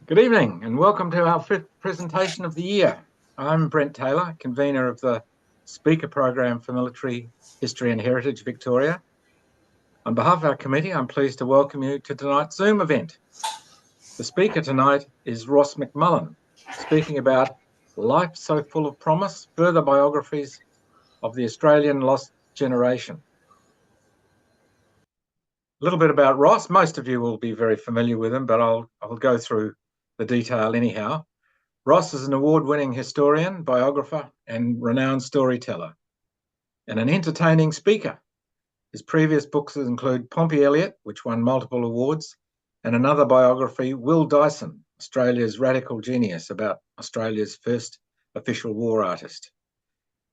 Good evening and welcome to our fifth presentation of the year. I'm Brent Taylor, convener of the Speaker Program for Military History and Heritage Victoria. On behalf of our committee, I'm pleased to welcome you to tonight's Zoom event. The speaker tonight is Ross McMullin, speaking about Life So Full of Promise, Further Biographies of the Australian Lost Generation. A little bit about Ross. Most of you will be very familiar with him, but I'll go through the detail anyhow. Ross is an award-winning historian, biographer, and renowned storyteller, and an entertaining speaker. His previous books include Pompey Elliott, which won multiple awards, and another biography, Will Dyson, Australia's radical genius, about Australia's first official war artist.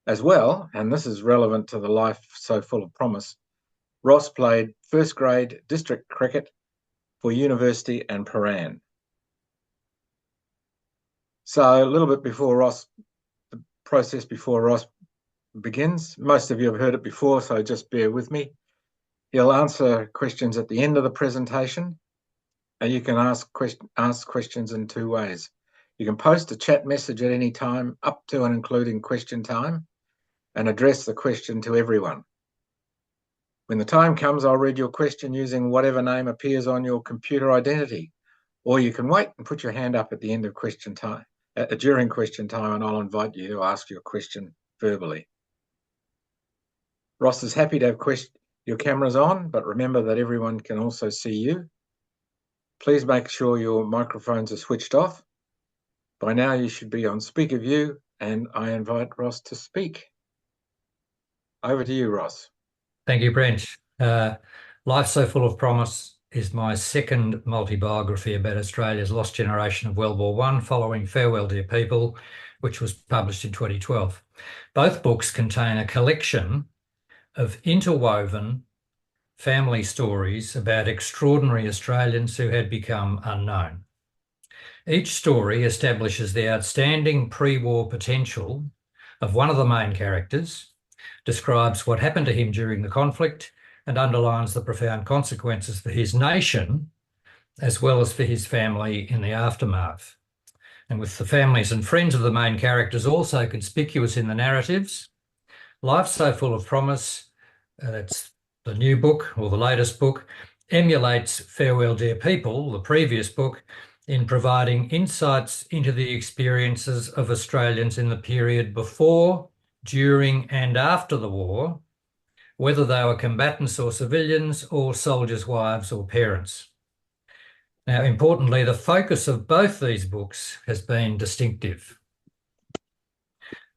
As well, and this is relevant to the Life So Full of Promise, Ross played first grade district cricket for University and Paran. So a little bit before Ross, the process before Ross begins. Most of you have heard it before, so just bear with me. He'll answer questions at the end of the presentation, and you can ask questions in two ways. You can post a chat message at any time, up to and including question time, and address the question to everyone. When the time comes, I'll read your question using whatever name appears on your computer identity, or you can wait and put your hand up at the end of question time, during question time, and I'll invite you to ask your question verbally. Ross is happy to have your cameras on, but remember that everyone can also see you. Please make sure your microphones are switched off. By now you should be on speaker view, and I invite Ross to speak. Over to you, Ross. Thank you, Brent. Life So Full of Promise is my second multi-biography about Australia's lost generation of World War I, following Farewell Dear People, which was published in 2012. Both books contain a collection of interwoven family stories about extraordinary Australians who had become unknown. Each story establishes the outstanding pre-war potential of one of the main characters, describes what happened to him during the conflict, and underlines the profound consequences for his nation as well as for his family in the aftermath. And with the families and friends of the main characters also conspicuous in the narratives, Life So Full of Promise, that's the new book or the latest book, emulates Farewell Dear People, the previous book, in providing insights into the experiences of Australians in the period before, during and after the war, whether they were combatants or civilians or soldiers' wives or parents. Now, importantly, the focus of both these books has been distinctive.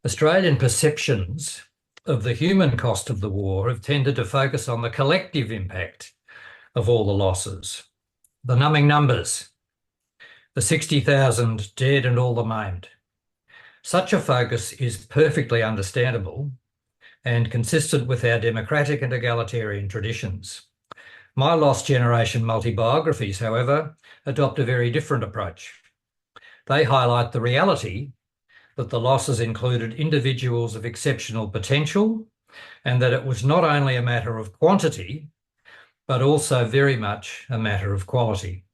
Australian perceptions of the human cost of the war have tended to focus on the collective impact of all the losses, the numbing numbers, the 60,000 dead and all the maimed. Such a focus is perfectly understandable and consistent with our democratic and egalitarian traditions. My Lost Generation multi-biographies, however, adopt a very different approach. They highlight the reality that the losses included individuals of exceptional potential, and that it was not only a matter of quantity, but also very much a matter of quality.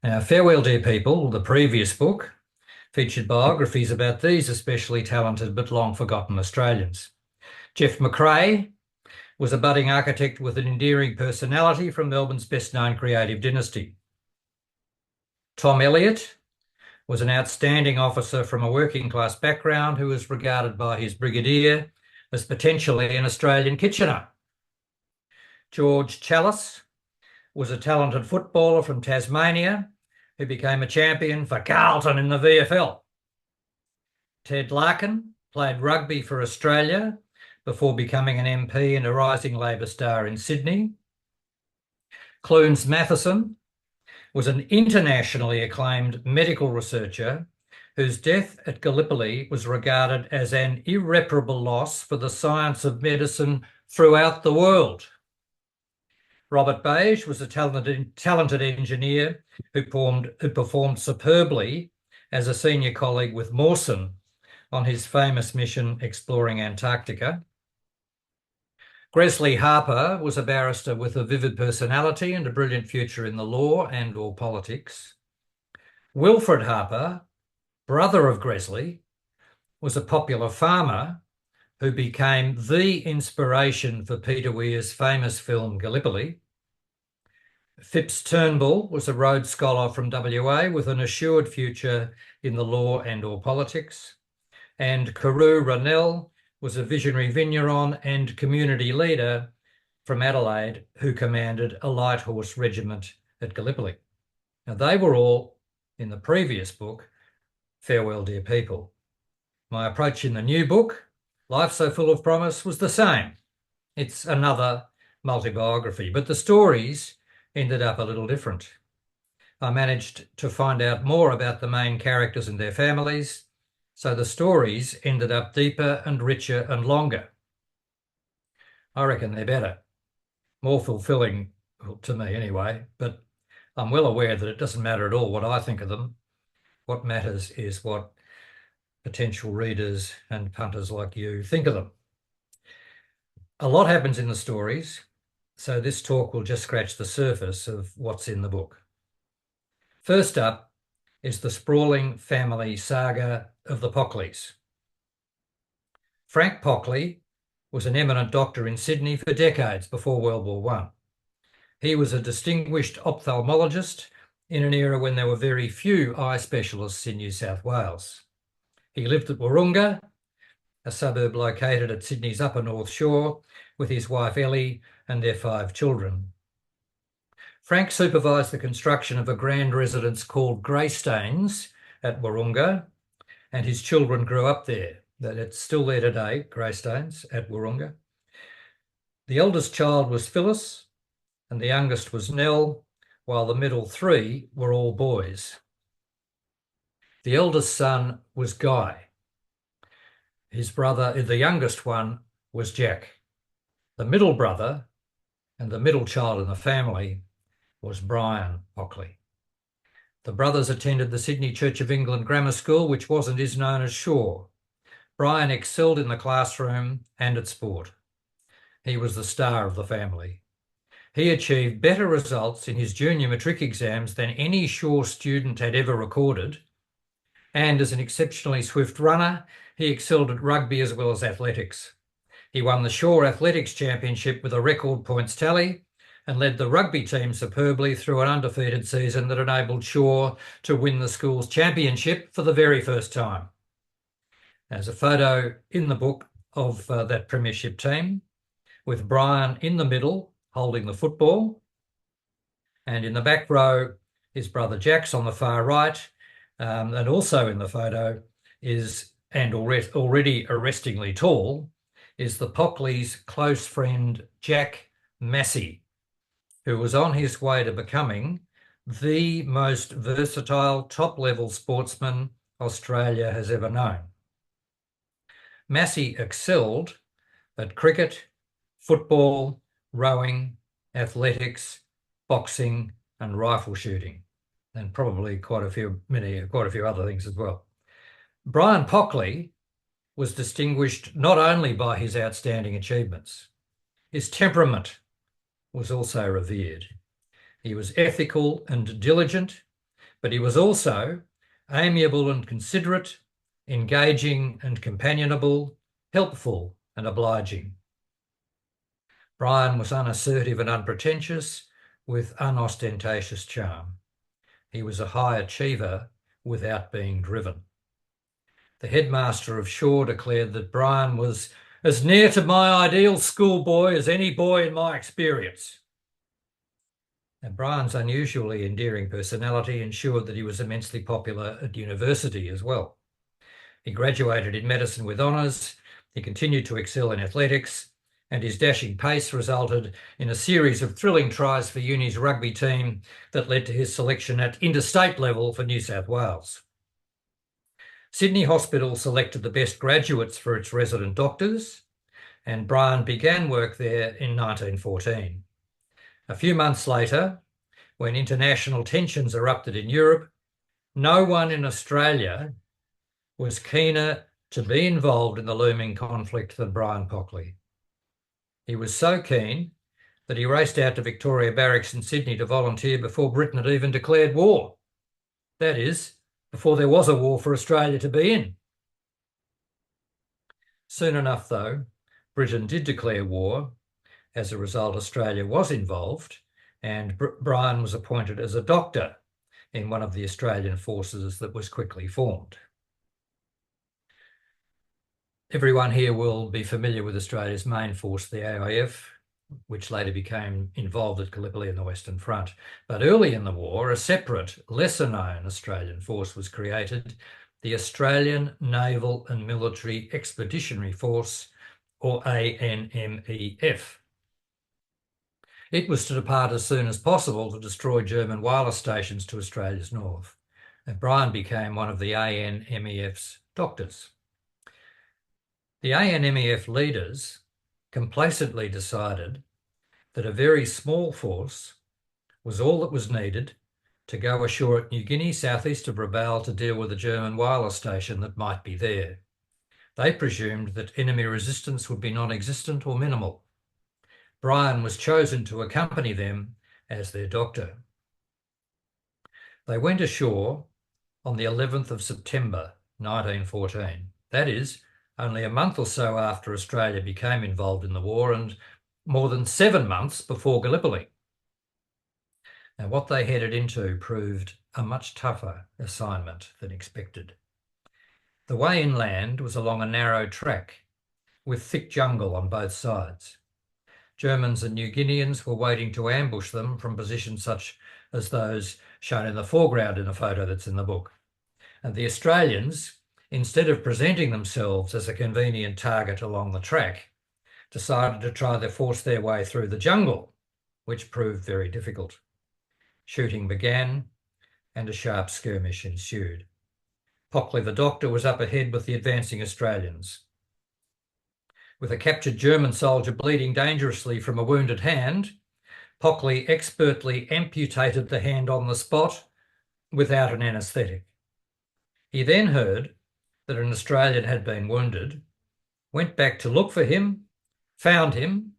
Now, Farewell Dear People, the previous book, featured biographies about these especially talented but long forgotten Australians. Jeff McRae was a budding architect with an endearing personality from Melbourne's best-known creative dynasty. Tom Elliott was an outstanding officer from a working-class background who was regarded by his brigadier as potentially an Australian Kitchener. George Chalice was a talented footballer from Tasmania who became a champion for Carlton in the VFL. Ted Larkin played rugby for Australia before becoming an MP and a rising Labor star in Sydney. Clunes Matheson was an internationally acclaimed medical researcher whose death at Gallipoli was regarded as an irreparable loss for the science of medicine throughout the world. Robert Beige was a talented engineer who performed superbly as a senior colleague with Mawson on his famous mission exploring Antarctica. Gresley Harper was a barrister with a vivid personality and a brilliant future in the law and/or politics. Wilfred Harper, brother of Gresley, was a popular farmer who became the inspiration for Peter Weir's famous film Gallipoli. Phipps Turnbull was a Rhodes Scholar from WA with an assured future in the law and/or politics. And Carew Ronell was a visionary vigneron and community leader from Adelaide who commanded a light horse regiment at Gallipoli. Now, they were all, in the previous book, Farewell, Dear People. My approach in the new book, Life So Full of Promise, was the same. It's another multi-biography, but the stories ended up a little different. I managed to find out more about the main characters and their families, so the stories ended up deeper and richer and longer. I reckon they're better, more fulfilling to me anyway, but I'm well aware that it doesn't matter at all what I think of them. What matters is what potential readers and punters like you think of them. A lot happens in the stories, so this talk will just scratch the surface of what's in the book. First up is the sprawling family saga of the Pockleys. Frank Pockley was an eminent doctor in Sydney for decades before World War I. He was a distinguished ophthalmologist in an era when there were very few eye specialists in New South Wales. He lived at Wahroonga, a suburb located at Sydney's upper North Shore, with his wife Ellie and their 5 children. Frank supervised the construction of a grand residence called Greystanes at Wahroonga, and his children grew up there. It's still there today, Greystanes at Wahroonga. The eldest child was Phyllis, and the youngest was Nell, while the middle 3 were all boys. The eldest son was Guy. His brother, the youngest one, was Jack. The middle brother and the middle child in the family was Brian Pockley. The brothers attended the Sydney Church of England Grammar School, which was and is known as Shaw. Brian excelled in the classroom and at sport. He was the star of the family. He achieved better results in his junior matric exams than any Shaw student had ever recorded. And as an exceptionally swift runner, he excelled at rugby as well as athletics. He won the Shaw Athletics Championship with a record points tally and led the rugby team superbly through an undefeated season that enabled Shaw to win the school's championship for the very first time. There's a photo in the book of that premiership team with Brian in the middle holding the football, and in the back row his brother Jack's on the far right, and also in the photo is, and already arrestingly tall, is the Pockleys' close friend Jack Massey, who was on his way to becoming the most versatile top-level sportsman Australia has ever known. Massey excelled at cricket, football, rowing, athletics, boxing, and rifle shooting, and probably quite a few other things as well. Brian Pockley was distinguished not only by his outstanding achievements, his temperament was also revered. He was ethical and diligent, but he was also amiable and considerate, engaging and companionable, helpful and obliging. Brian was unassertive and unpretentious, with unostentatious charm. He was a high achiever without being driven. The headmaster of Shaw declared that Brian was as near to my ideal schoolboy as any boy in my experience. And Brian's unusually endearing personality ensured that he was immensely popular at university as well. He graduated in medicine with honours, he continued to excel in athletics, and his dashing pace resulted in a series of thrilling tries for uni's rugby team that led to his selection at interstate level for New South Wales. Sydney Hospital selected the best graduates for its resident doctors, and Brian began work there in 1914. A few months later, when international tensions erupted in Europe, no one in Australia was keener to be involved in the looming conflict than Brian Pockley. He was so keen that he raced out to Victoria Barracks in Sydney to volunteer before Britain had even declared war. That is, before there was a war for Australia to be in. Soon enough, though, Britain did declare war. As a result, Australia was involved, and Bryan was appointed as a doctor in one of the Australian forces that was quickly formed. Everyone here will be familiar with Australia's main force, the AIF, which later became involved at Gallipoli in the Western Front. But early in the war, a separate, lesser-known Australian force was created, the Australian Naval and Military Expeditionary Force, or ANMEF. It was to depart as soon as possible to destroy German wireless stations to Australia's north, and Bryan became one of the ANMEF's doctors. The ANMEF leaders complacently decided that a very small force was all that was needed to go ashore at New Guinea, southeast of Rabaul, to deal with a German wireless station that might be there. They presumed that enemy resistance would be non-existent or minimal. Bryan was chosen to accompany them as their doctor. They went ashore on the 11th of September 1914. That is, only a month or so after Australia became involved in the war and more than 7 months before Gallipoli. Now, what they headed into proved a much tougher assignment than expected. The way inland was along a narrow track with thick jungle on both sides. Germans and New Guineans were waiting to ambush them from positions such as those shown in the foreground in a photo that's in the book. And the Australians, instead of presenting themselves as a convenient target along the track, decided to try to force their way through the jungle, which proved very difficult. Shooting began and a sharp skirmish ensued. Pockley the doctor was up ahead with the advancing Australians. With a captured German soldier bleeding dangerously from a wounded hand, Pockley expertly amputated the hand on the spot without an anaesthetic. He then heard that an Australian had been wounded, went back to look for him, found him,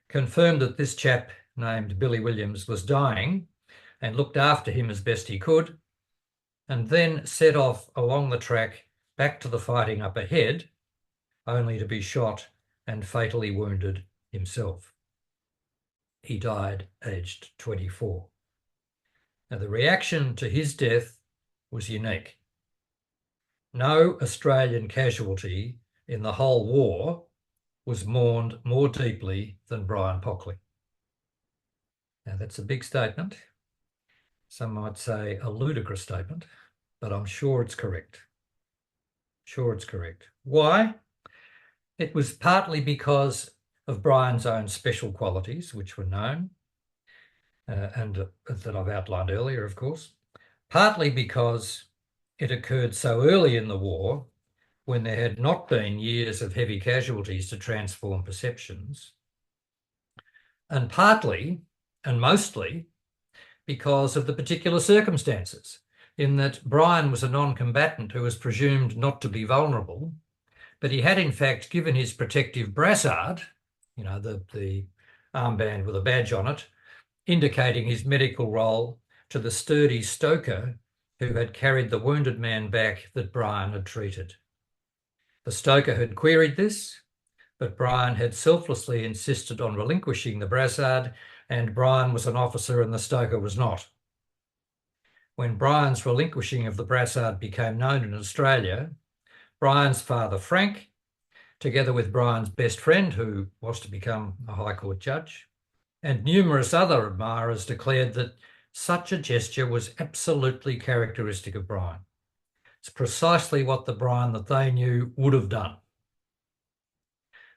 confirmed that this chap named Billy Williams was dying and looked after him as best he could, and then set off along the track back to the fighting up ahead, only to be shot and fatally wounded himself. He died aged 24. Now, the reaction to his death was unique. No Australian casualty in the whole war was mourned more deeply than Bryan Pockley. Now, that's a big statement. Some might say a ludicrous statement, but I'm sure it's correct. Sure it's correct. Why? It was partly because of Bryan's own special qualities, which were known, and that I've outlined earlier, of course. Partly because it occurred so early in the war, when there had not been years of heavy casualties to transform perceptions. And partly, and mostly, because of the particular circumstances, in that Bryan was a non-combatant who was presumed not to be vulnerable, but he had in fact given his protective brassard, you know, the armband with a badge on it, indicating his medical role, to the sturdy stoker who had carried the wounded man back that Bryan had treated. The stoker had queried this, but Bryan had selflessly insisted on relinquishing the brassard, and Bryan was an officer and the stoker was not. When Bryan's relinquishing of the brassard became known in Australia, Bryan's father, Frank, together with Bryan's best friend, who was to become a High Court judge, and numerous other admirers declared that such a gesture was absolutely characteristic of Bryan. It's precisely what the Bryan that they knew would have done.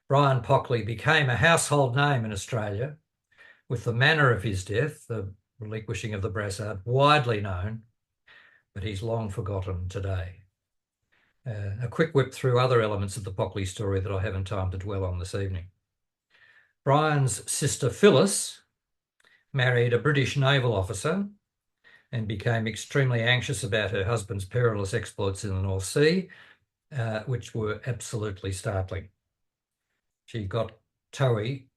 Bryan Pockley became a household name in Australia, with the manner of his death, the relinquishing of the brassard, widely known, but he's long forgotten today. A quick whip through other elements of the Pockley story that I haven't time to dwell on this evening. Bryan's sister Phyllis married a British naval officer and became extremely anxious about her husband's perilous exploits in the North Sea, which were absolutely startling. She got toey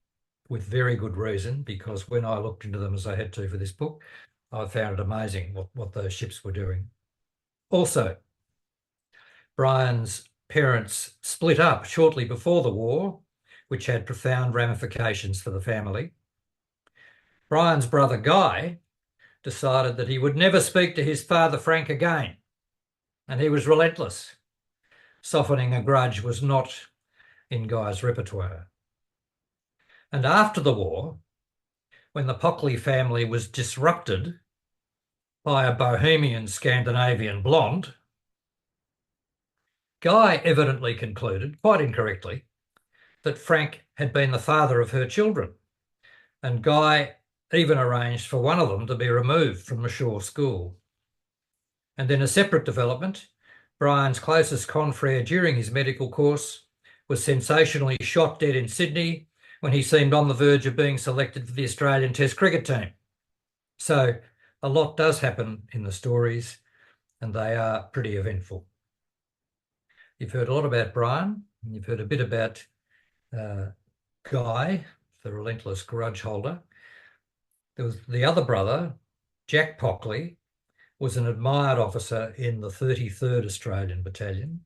with very good reason, because when I looked into them, as I had to for this book, I found it amazing what those ships were doing. Also, Brian's parents split up shortly before the war, which had profound ramifications for the family. Brian's brother Guy decided that he would never speak to his father Frank again, and he was relentless. Softening a grudge was not in Guy's repertoire. And after the war, when the Pockley family was disrupted by a bohemian Scandinavian blonde, Guy evidently concluded, quite incorrectly, that Frank had been the father of her children, and Guy even arranged for one of them to be removed from the Shaw School. And in a separate development, Brian's closest confrere during his medical course was sensationally shot dead in Sydney when he seemed on the verge of being selected for the Australian Test cricket team. So a lot does happen in the stories, and they are pretty eventful. You've heard a lot about Brian, and you've heard a bit about Guy, the relentless grudge holder. There was the other brother, Jack Pockley, was an admired officer in the 33rd Australian Battalion,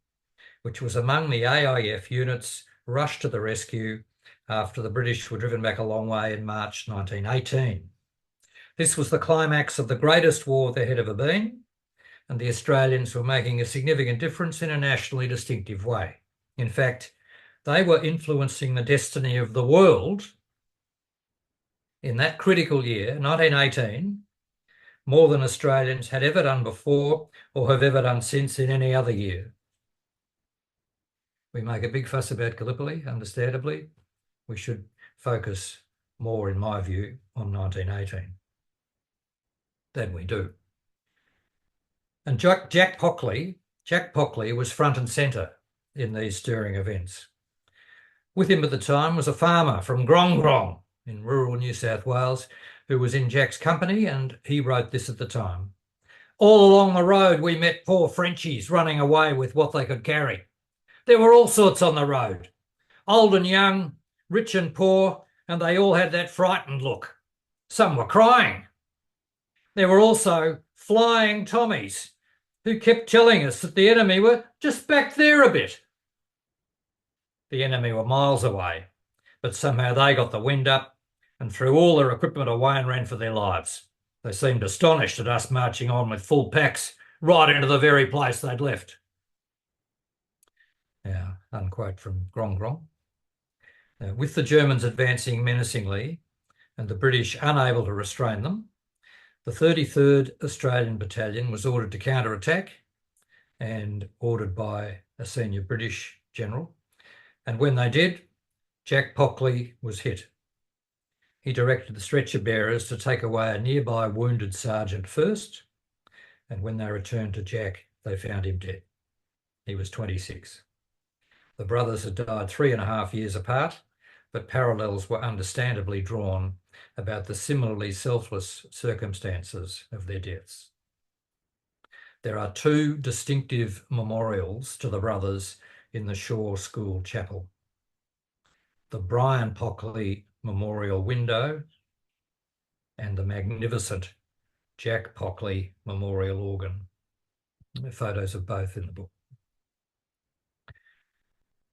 which was among the AIF units rushed to the rescue after the British were driven back a long way in March 1918. This was the climax of the greatest war there had ever been, and the Australians were making a significant difference in a nationally distinctive way. In fact, they were influencing the destiny of the world in that critical year, 1918, more than Australians had ever done before or have ever done since in any other year. We make a big fuss about Gallipoli, understandably. We should focus more, in my view, on 1918 than we do. And Jack Pockley was front and centre in these stirring events. With him at the time was a farmer from Grong in rural New South Wales who was in Jack's company, and he wrote this at the time. All along the road we met poor Frenchies running away with what they could carry. There were all sorts on the road, old and young, rich and poor, and they all had that frightened look. Some were crying. There were also flying Tommies who kept telling us that the enemy were just back there a bit. The enemy were miles away, but somehow they got the wind up and threw all their equipment away and ran for their lives. They seemed astonished at us marching on with full packs right into the very place they'd left. Yeah, unquote from Grong. With the Germans advancing menacingly and the British unable to restrain them, the 33rd Australian Battalion was ordered to counter-attack and ordered by a senior British general. And when they did, Jack Pockley was hit. He directed the stretcher bearers to take away a nearby wounded sergeant first, and when they returned to Jack, they found him dead. He was 26. The brothers had died 3.5 years apart, but parallels were understandably drawn about the similarly selfless circumstances of their deaths. There are 2 distinctive memorials to the brothers in the Shaw School Chapel. The Brian Pockley Memorial Window and the magnificent Jack Pockley Memorial Organ. There are photos of both in the book.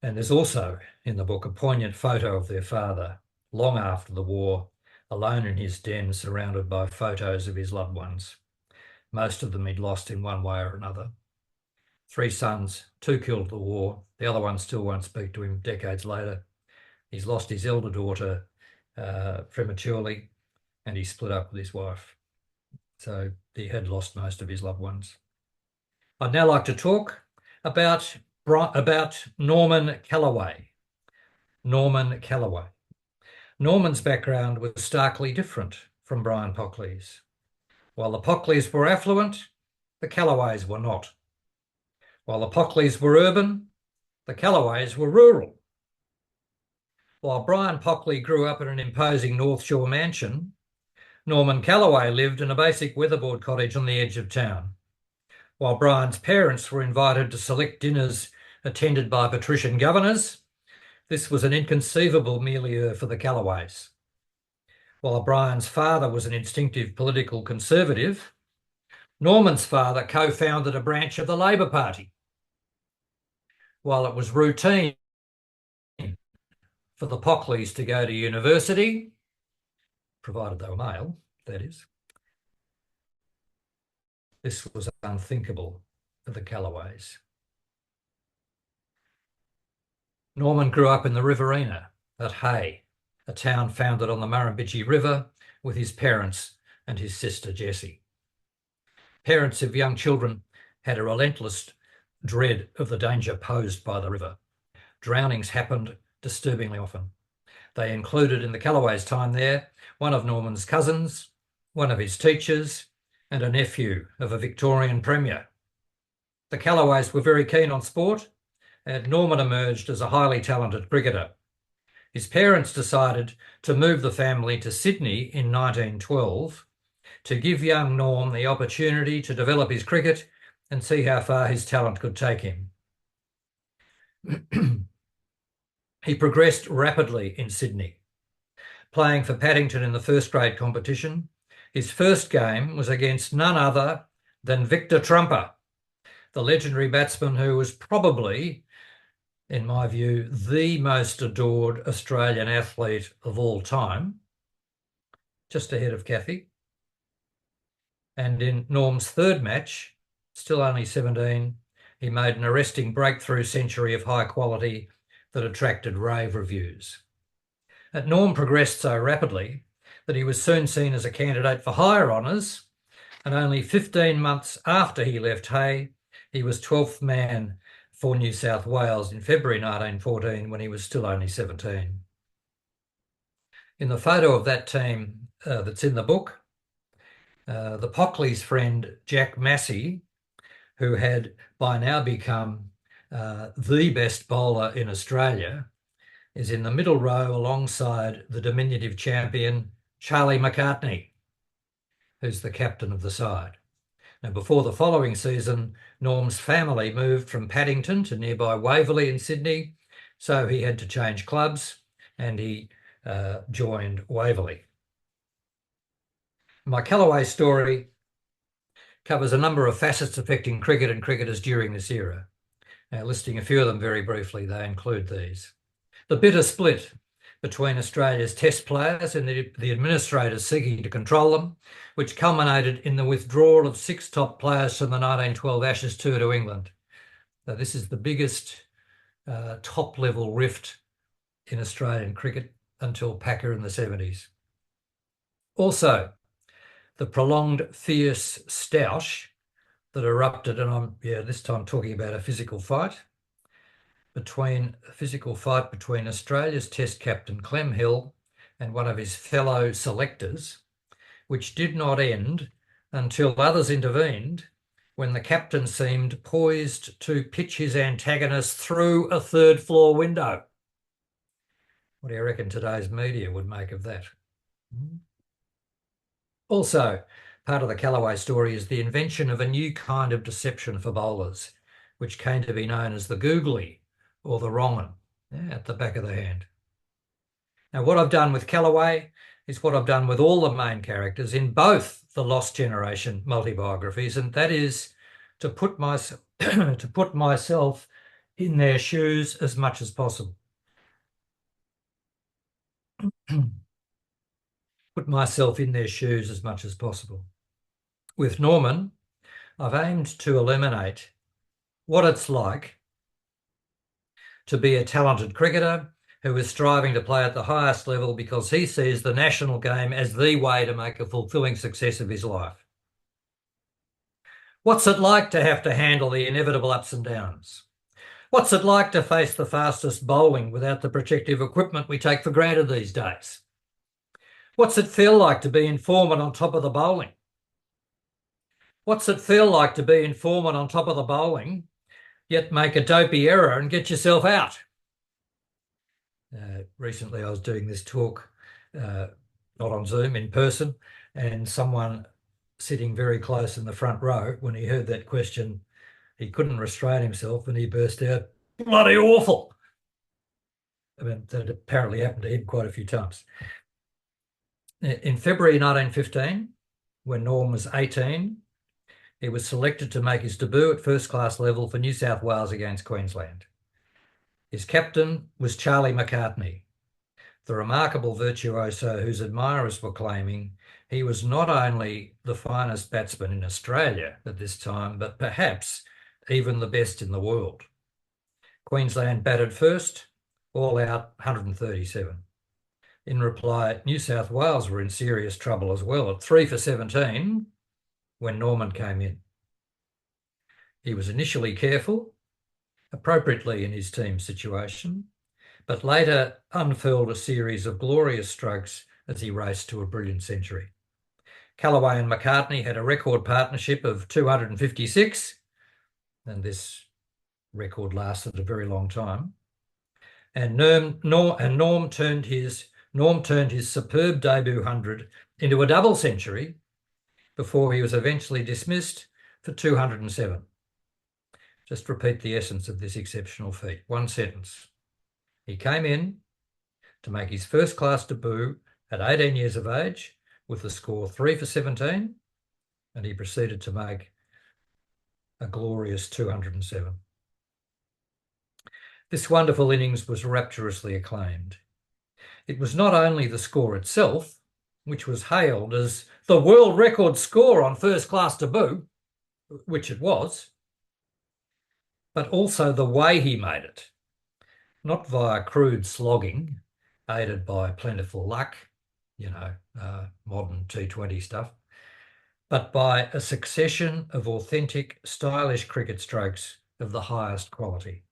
And there's also in the book a poignant photo of their father, long after the war, alone in his den, surrounded by photos of his loved ones. Most of them he'd lost in one way or another. 3 sons, 2 killed in the war. The other one still won't speak to him decades later. He's lost his elder daughter prematurely, and he split up with his wife. So he had lost most of his loved ones. I'd now like to talk about Norman Calloway. Norman's background was starkly different from Brian Pockley's. While the Pockleys were affluent, the Calloways were not. While the Pockleys were urban, the Calloways were rural. While Brian Pockley grew up in an imposing North Shore mansion, Norman Calloway lived in a basic weatherboard cottage on the edge of town. While Brian's parents were invited to select dinners attended by patrician governors, this was an inconceivable milieu for the Calloways. While Brian's father was an instinctive political conservative, Norman's father co-founded a branch of the Labor Party. While it was routine for the Pockleys to go to university, provided they were male, that is, this was unthinkable for the Calloways. Norman grew up in the Riverina at Hay, a town founded on the Murrumbidgee River, with his parents and his sister Jessie. Parents of young children had a relentless dread of the danger posed by the river. Drownings happened disturbingly often. They included, in the Calloways' time there, one of Norman's cousins, one of his teachers, and a nephew of a Victorian premier. The Calloways were very keen on sport, and Norman emerged as a highly talented cricketer. His parents decided to move the family to Sydney in 1912 to give young Norm the opportunity to develop his cricket and see how far his talent could take him. He progressed rapidly in Sydney, playing for Paddington in the first grade competition. His first game was against none other than Victor Trumper, the legendary batsman who was probably, in my view, the most adored Australian athlete of all time, just ahead of Kathy. And in Norm's third match, still only 17, he made an arresting breakthrough century of high quality that attracted rave reviews. Norm progressed so rapidly that he was soon seen as a candidate for higher honours, and only 15 months after he left Hay, he was 12th man for New South Wales in February 1914, when he was still only 17. In the photo of that team that's in the book, the Pockleys' friend Jack Massey, who had by now become the best bowler in Australia, is in the middle row alongside the diminutive champion Charlie McCartney, who's the captain of the side. Now, before the following season, Norm's family moved from Paddington to nearby Waverley in Sydney, so he had to change clubs, and he joined Waverley. My Callaway story covers a number of facets affecting cricket and cricketers during this era. Now, listing a few of them very briefly, they include these. The bitter split between Australia's test players and the administrators seeking to control them, which culminated in the withdrawal of 6 top players from the 1912 Ashes tour to England. Now, this is the biggest top-level rift in Australian cricket until Packer in the 70s. Also, the prolonged fierce stoush that erupted, and I'm this time talking about a physical fight between Australia's Test captain Clem Hill and one of his fellow selectors, which did not end until others intervened, when the captain seemed poised to pitch his antagonist through a third-floor window. What do you reckon today's media would make of that? Also, part of the Callaway story is the invention of a new kind of deception for bowlers, which came to be known as the googly, or the wrong one, at the back of the hand. Now, what I've done with Callaway is what I've done with all the main characters in both the Lost Generation multi-biographies, and that is to put myself in their shoes as much as possible. Put myself in their shoes as much as possible. With Norman, I've aimed to illuminate what it's like to be a talented cricketer who is striving to play at the highest level because he sees the national game as the way to make a fulfilling success of his life. What's it like to have to handle the inevitable ups and downs? What's it like to face the fastest bowling without the protective equipment we take for granted these days? What's it feel like to be in form and on top of the bowling? What's it feel like to be in form and on top of the bowling, yet make a dopey error and get yourself out? Recently, I was doing this talk, not on Zoom, in person, and someone sitting very close in the front row, when he heard that question, he couldn't restrain himself and he burst out, "Bloody awful." I mean, that apparently happened to him quite a few times. In February 1915, when Norm was 18, he was selected to make his debut at first-class level for New South Wales against Queensland. His captain was Charlie McCartney, the remarkable virtuoso whose admirers were claiming he was not only the finest batsman in Australia at this time, but perhaps even the best in the world. Queensland batted first, all out 137. In reply, New South Wales were in serious trouble as well at 3 for 17 when Norman came in. He was initially careful, appropriately in his team's situation, but later unfurled a series of glorious strokes as he raced to a brilliant century. Callaway and McCartney had a record partnership of 256, and this record lasted a very long time. And Norm turned his superb debut 100 into a double century before he was eventually dismissed for 207. Just repeat the essence of this exceptional feat. One sentence. He came in to make his first-class debut at 18 years of age with the score 3 for 17, and he proceeded to make a glorious 207. This wonderful innings was rapturously acclaimed. It was not only the score itself, which was hailed as the world record score on first-class debut, which it was, but also the way he made it, not via crude slogging, aided by plentiful luck, modern T20 stuff, but by a succession of authentic, stylish cricket strokes of the highest quality.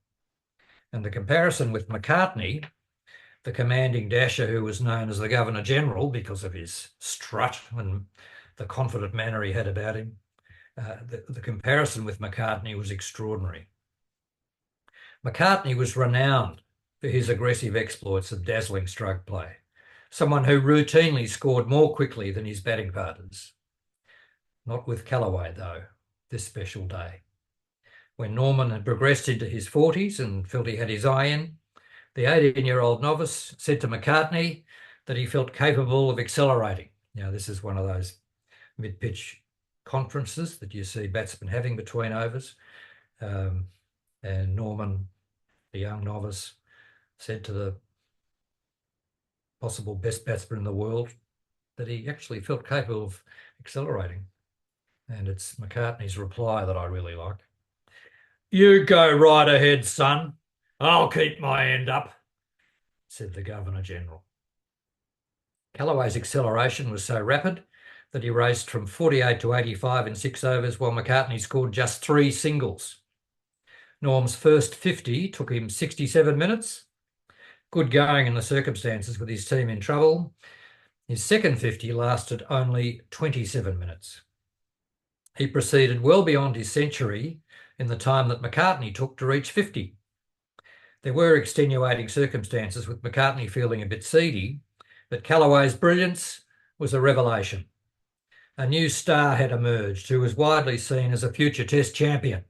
And the comparison with McCartney, the commanding dasher who was known as the Governor-General because of his strut and the confident manner he had about him, the comparison with McCartney was extraordinary. McCartney was renowned for his aggressive exploits of dazzling stroke play, someone who routinely scored more quickly than his batting partners. Not with Callaway, though, this special day. When Norman had progressed into his 40s and felt he had his eye in, the 18-year-old novice said to McCartney that he felt capable of accelerating. Now, this is one of those mid-pitch conferences that you see batsmen having between overs. And Norman, the young novice, said to the possible best batsman in the world that he actually felt capable of accelerating. And it's McCartney's reply that I really like. "You go right ahead, son. I'll keep my end up," said the Governor-General. Callaway's acceleration was so rapid that he raced from 48 to 85 in 6 overs, while McCartney scored just 3 singles. Norm's first 50 took him 67 minutes. Good going in the circumstances with his team in trouble. His second 50 lasted only 27 minutes. He proceeded well beyond his century in the time that McCartney took to reach 50. There were extenuating circumstances with McCartney feeling a bit seedy, but Callaway's brilliance was a revelation. A new star had emerged who was widely seen as a future Test champion.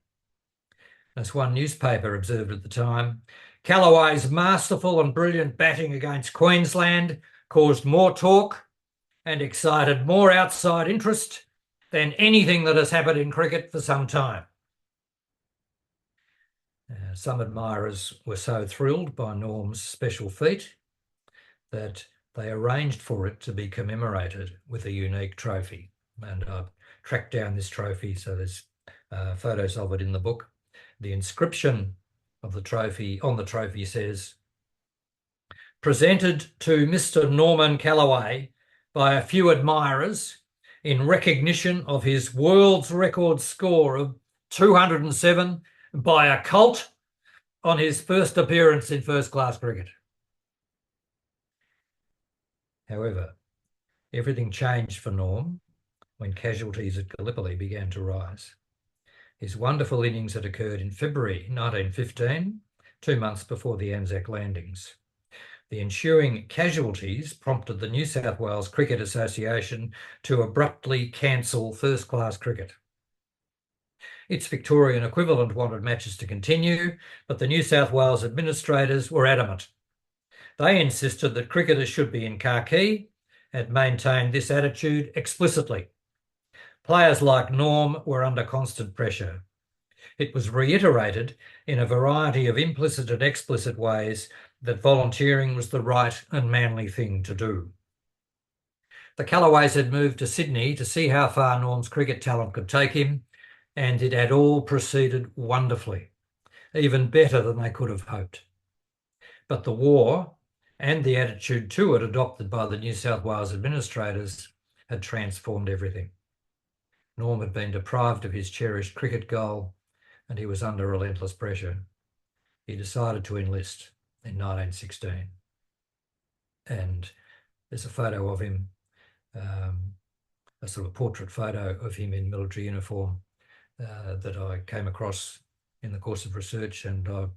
As one newspaper observed at the time, Callaway's masterful and brilliant batting against Queensland caused more talk and excited more outside interest than anything that has happened in cricket for some time. Some admirers were so thrilled by Norm's special feat that they arranged for it to be commemorated with a unique trophy. And I've tracked down this trophy, so there's photos of it in the book. The inscription of the trophy on the trophy says, "Presented to Mr. Norman Callaway by a few admirers in recognition of his world's record score of 207 by a cult on his first appearance in first-class cricket." However, everything changed for Norm when casualties at Gallipoli began to rise. His wonderful innings had occurred in February 1915, 2 months before the Anzac landings. The ensuing casualties prompted the New South Wales Cricket Association to abruptly cancel first-class cricket. Its Victorian equivalent wanted matches to continue, but the New South Wales administrators were adamant. They insisted that cricketers should be in khaki and maintained this attitude explicitly. Players like Norm were under constant pressure. It was reiterated in a variety of implicit and explicit ways that volunteering was the right and manly thing to do. The Callaways had moved to Sydney to see how far Norm's cricket talent could take him, and it had all proceeded wonderfully, even better than they could have hoped. But the war and the attitude to it adopted by the New South Wales administrators had transformed everything. Norm had been deprived of his cherished cricket goal, and he was under relentless pressure. He decided to enlist in 1916. And there's a photo of him, a sort of portrait photo of him in military uniform that I came across in the course of research, and I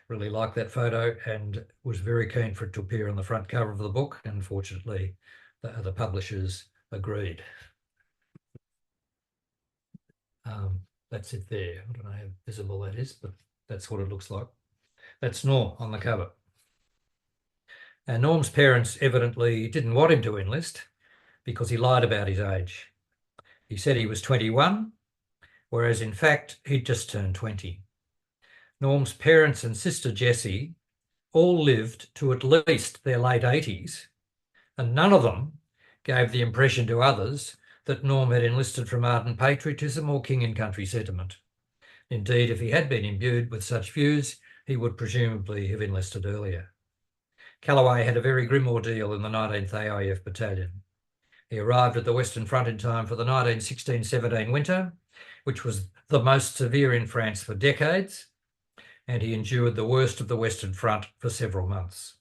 really liked that photo and was very keen for it to appear on the front cover of the book. And fortunately, the publishers agreed. That's it there. I don't know how visible that is, but that's what it looks like. That's Norm on the cover. And Norm's parents evidently didn't want him to enlist because he lied about his age. He said he was 21, whereas in fact he'd just turned 20. Norm's parents and sister Jessie all lived to at least their late 80s, and none of them gave the impression to others that Norm had enlisted from ardent patriotism or king and country sentiment. Indeed, if he had been imbued with such views, he would presumably have enlisted earlier. Callaway had a very grim ordeal in the 19th AIF Battalion. He arrived at the Western Front in time for the 1916-17 winter, which was the most severe in France for decades, and he endured the worst of the Western Front for several months.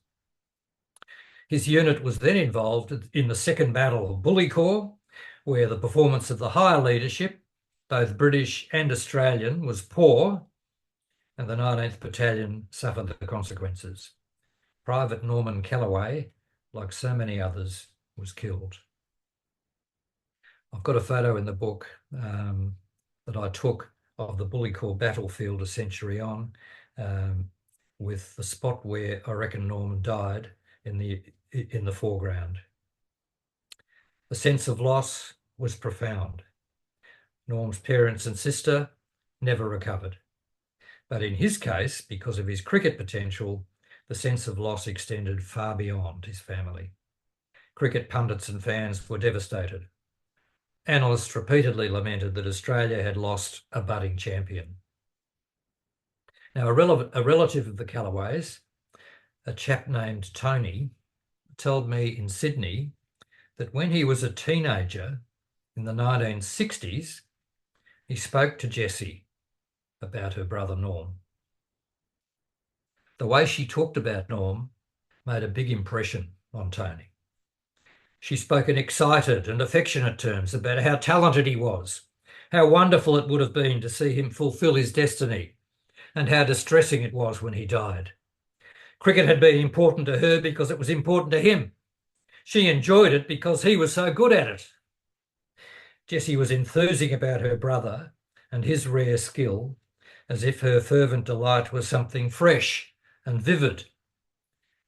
His unit was then involved in the Second Battle of Bullecourt, where the performance of the higher leadership, both British and Australian, was poor, and the 19th Battalion suffered the consequences. Private Norman Callaway, like so many others, was killed. I've got a photo in the book that I took of the Bullecourt battlefield a century on, with the spot where I reckon Norman died in the foreground. The sense of loss was profound. Norm's parents and sister never recovered. But in his case, because of his cricket potential, the sense of loss extended far beyond his family. Cricket pundits and fans were devastated. Analysts repeatedly lamented that Australia had lost a budding champion. Now, a relative of the Callaways, a chap named Tony, told me in Sydney that when he was a teenager in the 1960s, he spoke to Jessie about her brother Norm. The way she talked about Norm made a big impression on Tony. She spoke in excited and affectionate terms about how talented he was, how wonderful it would have been to see him fulfil his destiny, and how distressing it was when he died. Cricket had been important to her because it was important to him. She enjoyed it because he was so good at it. Jessie was enthusing about her brother and his rare skill, as if her fervent delight was something fresh and vivid.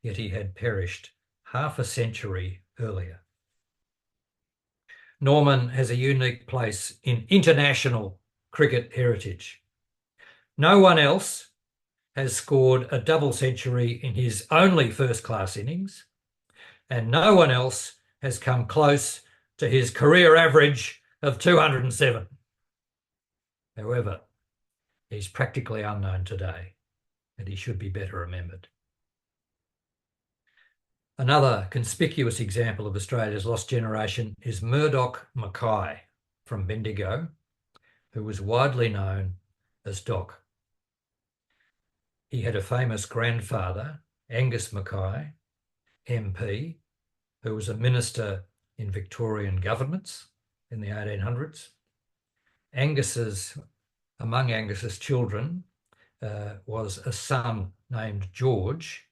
Yet he had perished half a century earlier. Norman has a unique place in international cricket heritage. No one else has scored a double century in his only first-class innings, and no one else has come close to his career average of 207. However, he's practically unknown today, and he should be better remembered. Another conspicuous example of Australia's lost generation is Murdoch Mackay from Bendigo, who was widely known as Doc. He had a famous grandfather, Angus Mackay, MP, who was a minister in Victorian governments in the 1800s. Among Angus's children was a son named George,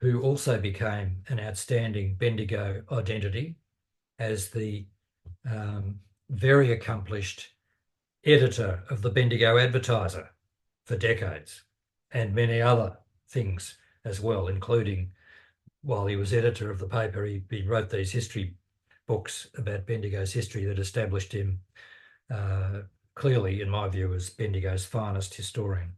who also became an outstanding Bendigo identity as the very accomplished editor of the Bendigo Advertiser for decades, and many other things as well, including while he was editor of the paper, he wrote these history books about Bendigo's history that established him clearly, in my view, as Bendigo's finest historian.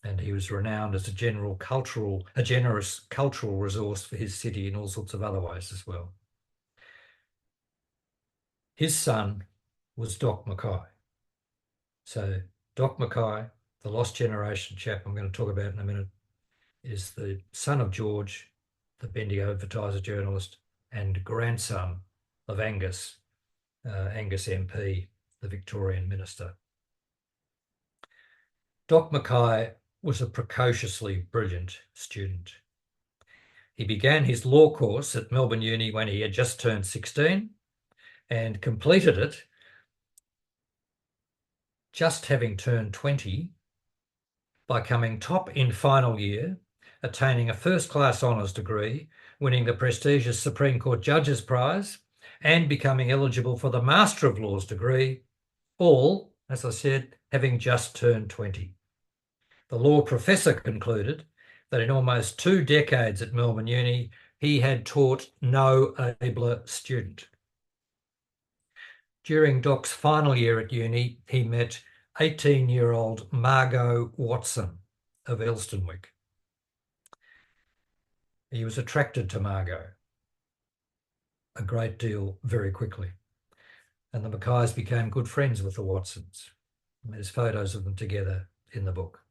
And he was renowned as a generous cultural resource for his city in all sorts of other ways as well. His son was Doc Mackay. So Doc Mackay, the lost generation chap I'm going to talk about in a minute, is the son of George, the Bendigo Advertiser journalist, and grandson of Angus, Angus MP, the Victorian minister. Doc Mackay was a precociously brilliant student. He began his law course at Melbourne Uni when he had just turned 16 and completed it just having turned 20 by coming top in final year, attaining a first-class honours degree, winning the prestigious Supreme Court Judges Prize, and becoming eligible for the Master of Laws degree, all, as I said, having just turned 20. The law professor concluded that in almost 2 decades at Melbourne Uni, he had taught no abler student. During Doc's final year at uni, he met 18-year-old Margot Watson of Elstonwick. He was attracted to Margot a great deal very quickly, and the Mackays became good friends with the Watsons. There's photos of them together in the book.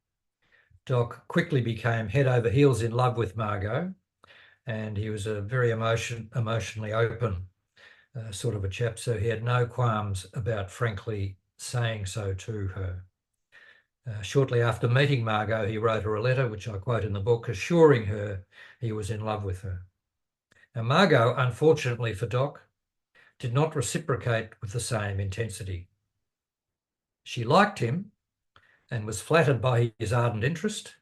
Doc quickly became head over heels in love with Margot, and he was a very emotionally open sort of a chap, so he had no qualms about frankly saying so to her. Shortly after meeting Margot, he wrote her a letter, which I quote in the book, assuring her he was in love with her. Now, Margot, unfortunately for Doc, did not reciprocate with the same intensity. She liked him and was flattered by his ardent interest,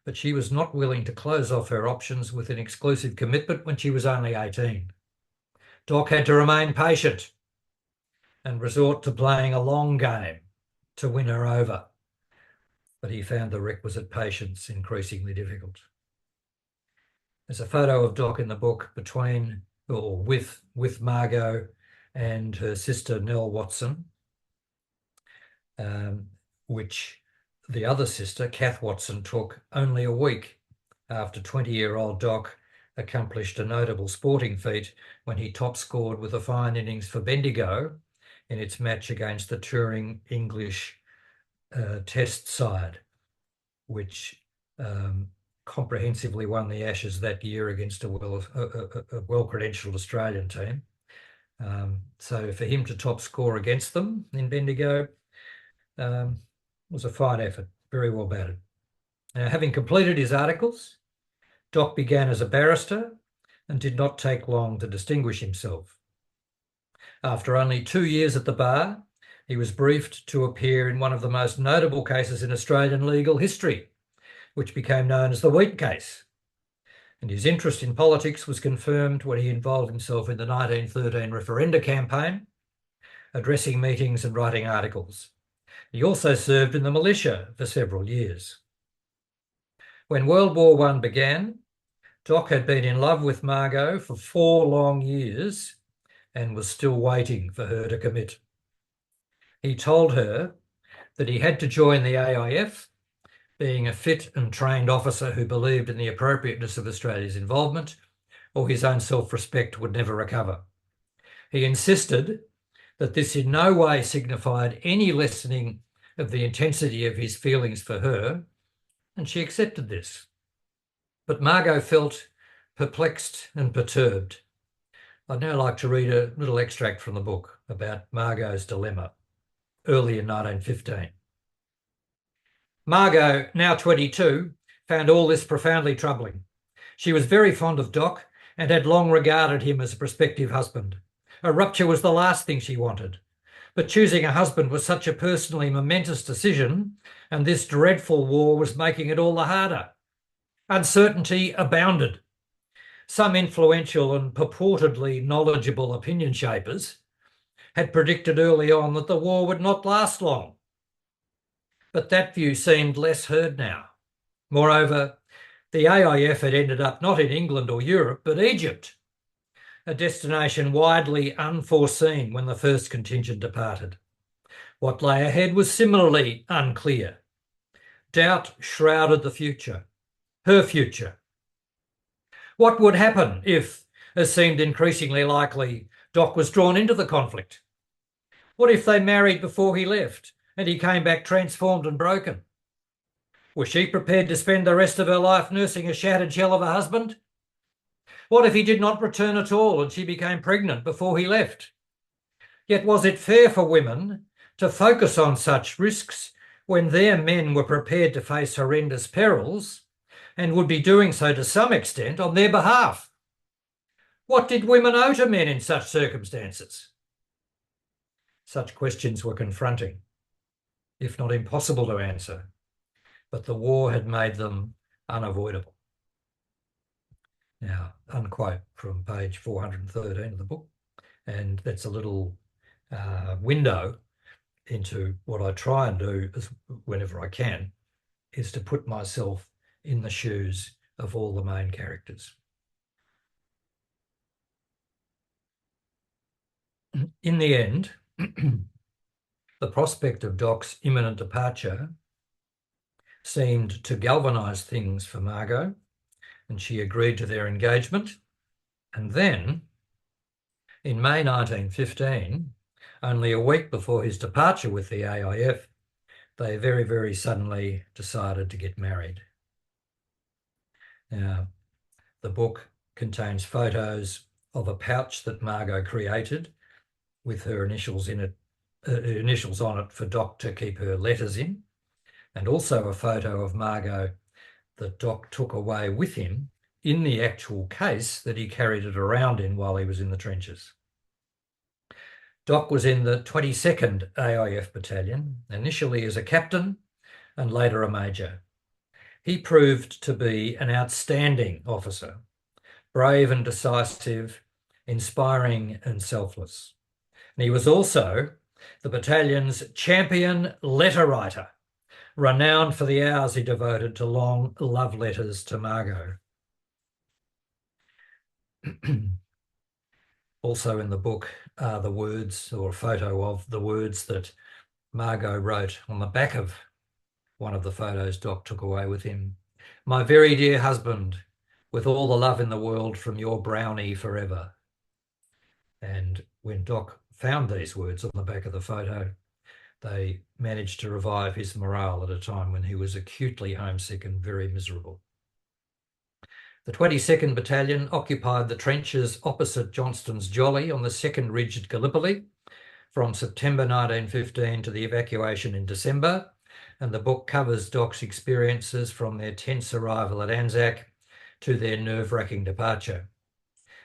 but she was not willing to close off her options with an exclusive commitment when she was only 18. Doc had to remain patient and resort to playing a long game to win her over, but he found the requisite patience increasingly difficult. There's a photo of Doc in the book with Margot and her sister Nell Watson, which the other sister, Kath Watson, took only a week after 20-year-old Doc accomplished a notable sporting feat when he top scored with a fine innings for Bendigo in its match against the touring English Test side, which comprehensively won the Ashes that year against a well-credentialed Australian team. So for him to top score against them in Bendigo was a fine effort, very well batted. Now, having completed his articles, Doc began as a barrister and did not take long to distinguish himself. After only 2 years at the bar, he was briefed to appear in one of the most notable cases in Australian legal history, which became known as the Wheat case. And his interest in politics was confirmed when he involved himself in the 1913 referenda campaign, addressing meetings and writing articles. He also served in the militia for several years. When World War I began, Doc had been in love with Margot for 4 long years and was still waiting for her to commit. He told her that he had to join the AIF, being a fit and trained officer who believed in the appropriateness of Australia's involvement, or his own self-respect would never recover. He insisted that this in no way signified any lessening of the intensity of his feelings for her, and she accepted this. But Margot felt perplexed and perturbed. I'd now like to read a little extract from the book about Margot's dilemma, early in 1915. Margot, now 22, found all this profoundly troubling. She was very fond of Doc and had long regarded him as a prospective husband. A rupture was the last thing she wanted. But choosing a husband was such a personally momentous decision, and this dreadful war was making it all the harder. Uncertainty abounded. Some influential and purportedly knowledgeable opinion shapers had predicted early on that the war would not last long. But that view seemed less heard now. Moreover, the AIF had ended up not in England or Europe, but Egypt. a destination widely unforeseen when the first contingent departed. What lay ahead was similarly unclear. Doubt shrouded the future, her future. What would happen if, as seemed increasingly likely, Doc was drawn into the conflict? What if they married before he left and he came back transformed and broken? Was she prepared to spend the rest of her life nursing a shattered shell of a husband? What if he did not return at all and she became pregnant before he left? Yet was it fair for women to focus on such risks when their men were prepared to face horrendous perils and would be doing so to some extent on their behalf? What did women owe to men in such circumstances? Such questions were confronting, if not impossible to answer, but the war had made them unavoidable. Now, unquote from page 413 of the book, and that's a little window into what I try and do whenever I can, is to put myself in the shoes of all the main characters. In the end, the prospect of Doc's imminent departure seemed to galvanise things for Margot, and she agreed to their engagement. And then, in May 1915, only a week before his departure with the AIF, they very, very suddenly decided to get married. Now, the book contains photos of a pouch that Margot created with her initials in it, initials on it for Doc to keep her letters in, and also a photo of Margot that Doc took away with him in the actual case that he carried it around in while he was in the trenches. Doc was in the 22nd AIF Battalion, initially as a captain and later a major. He proved to be an outstanding officer, brave and decisive, inspiring and selfless. And he was also the battalion's champion letter writer, renowned for the hours he devoted to long love letters to Margot. Also in the book are the words, or a photo of the words that Margot wrote on the back of one of the photos Doc took away with him. "My very dear husband, with all the love in the world from your Brownie forever." And when Doc found these words on the back of the photo, they managed to revive his morale at a time when he was acutely homesick and very miserable. The 22nd Battalion occupied the trenches opposite Johnston's Jolly on the 2nd Ridge at Gallipoli from September 1915 to the evacuation in December, and the book covers Doc's experiences from their tense arrival at Anzac to their nerve-wracking departure.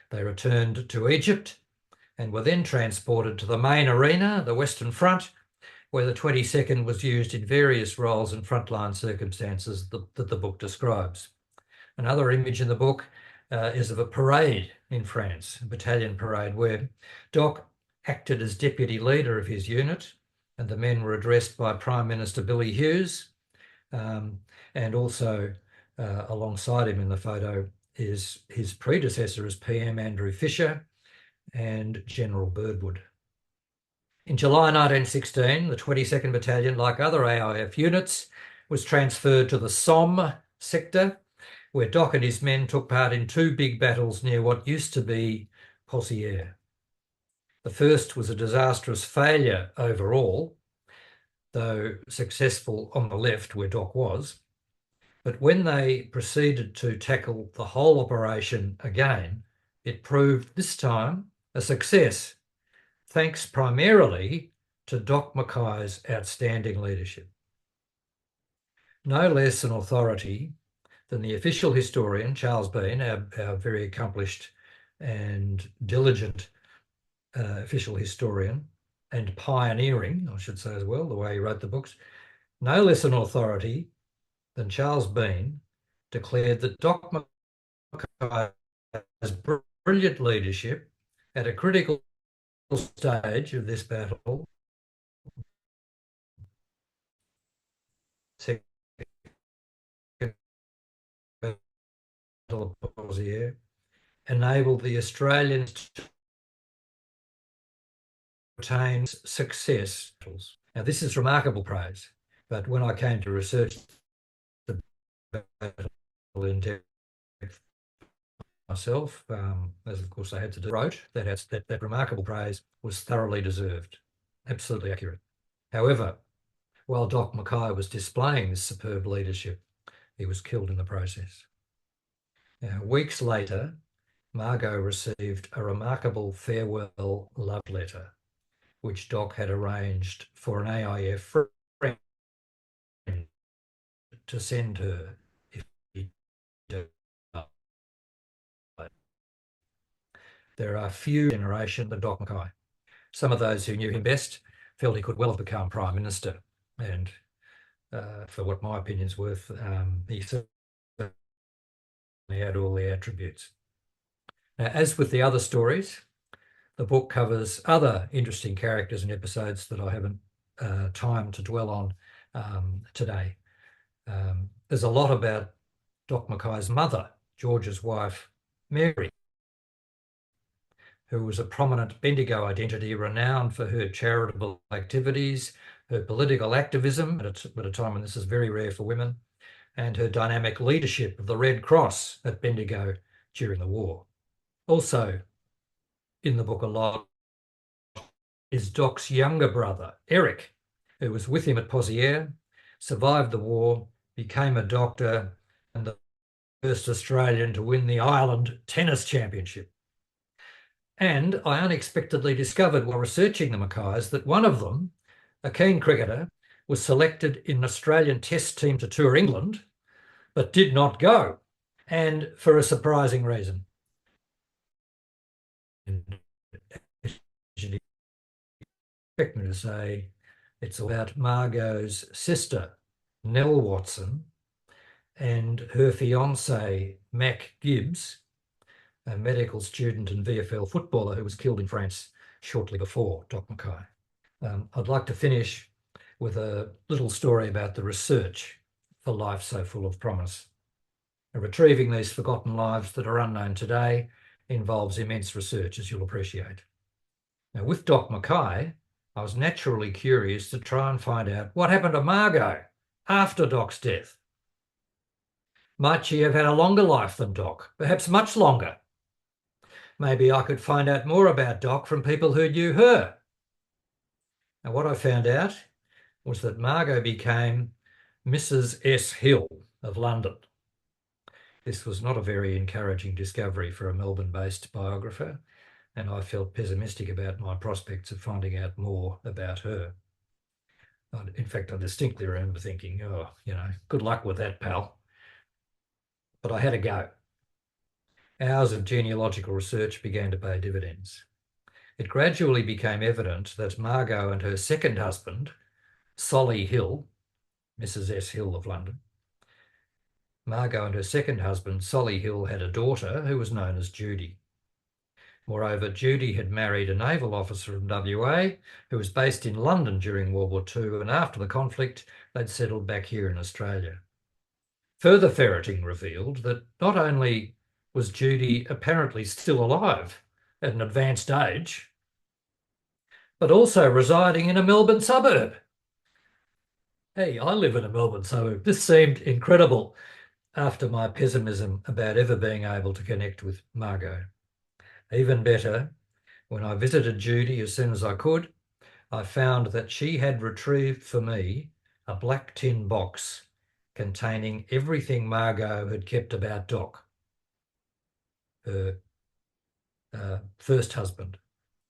They returned to Egypt and were then transported to the main arena, the Western Front, where the 22nd was used in various roles and frontline circumstances that the book describes. Another image in the book is of a parade in France, a battalion parade, where Doc acted as deputy leader of his unit, and the men were addressed by Prime Minister Billy Hughes, and also alongside him in the photo is his predecessor as PM Andrew Fisher and General Birdwood. In July 1916, the 22nd Battalion, like other AIF units, was transferred to the Somme sector, where Doc and his men took part in two big battles near what used to be Pozières. The first was a disastrous failure overall, though successful on the left where Doc was. But when they proceeded to tackle the whole operation again, it proved this time a success, thanks primarily to Doc Mackay's outstanding leadership. No less an authority than the official historian, Charles Bean, our very accomplished and diligent official historian, and pioneering, I should say as well, the way he wrote the books, no less an authority than Charles Bean declared that Doc Mackay's brilliant leadership at a critical stage of this battle, Second Battle of Pozières, enabled the Australians to attain success. Now, this is remarkable praise, but when I came to research the battle in depth myself, as of course I had to do, wrote that remarkable praise was thoroughly deserved, absolutely accurate. However, while Doc Mackay was displaying this superb leadership, he was killed in the process. Now, weeks later, Margot received a remarkable farewell love letter, which Doc had arranged for an AIF friend to send her if he died. There are few generation than Doc Mackay. Some of those who knew him best felt he could well have become Prime Minister. And for what my opinion's worth, he certainly had all the attributes. Now, as with the other stories, the book covers other interesting characters and episodes that I haven't time to dwell on today. There's a lot about Doc Mackay's mother, George's wife, Mary, who was a prominent Bendigo identity renowned for her charitable activities, her political activism at a time when this is very rare for women, and her dynamic leadership of the Red Cross at Bendigo during the war. Also in the book a lot is Doc's younger brother, Eric, who was with him at Pozières, survived the war, became a doctor, and the first Australian to win the Ireland Tennis Championship. And I unexpectedly discovered while researching the Mackays that one of them, a keen cricketer, was selected in an Australian Test team to tour England, but did not go, and for a surprising reason. You expect me to say it's about Margot's sister, Nell Watson, and her fiancé, Mac Gibbs, a medical student and VFL footballer who was killed in France shortly before Doc Mackay. I'd like to finish with a little story about the research for Life So Full of Promise. Retrieving these forgotten lives that are unknown today involves immense research, as you'll appreciate. Now, with Doc Mackay, I was naturally curious to try and find out what happened to Margot after Doc's death. Might she have had a longer life than Doc, perhaps much longer? Maybe I could find out more about Doc from people who knew her. Now, what I found out was that Margot became Mrs. S. Hill of London. This was not a very encouraging discovery for a Melbourne-based biographer, and I felt pessimistic about my prospects of finding out more about her. In fact, I distinctly remember thinking, oh, good luck with that, pal. But I had a go. Hours of genealogical research began to pay dividends. It gradually became evident that Margot and her second husband, Solly Hill, Mrs. S. Hill of London, Margot and her second husband, Solly Hill, had a daughter who was known as Judy. Moreover, Judy had married a naval officer from WA who was based in London during World War II, and after the conflict, they'd settled back here in Australia. Further ferreting revealed that not only was Judy apparently still alive at an advanced age, but also residing in a Melbourne suburb. Hey, I live in a Melbourne suburb. This seemed incredible after my pessimism about ever being able to connect with Margot. Even better, when I visited Judy as soon as I could, I found that she had retrieved for me a black tin box containing everything Margot had kept about Doc, her first husband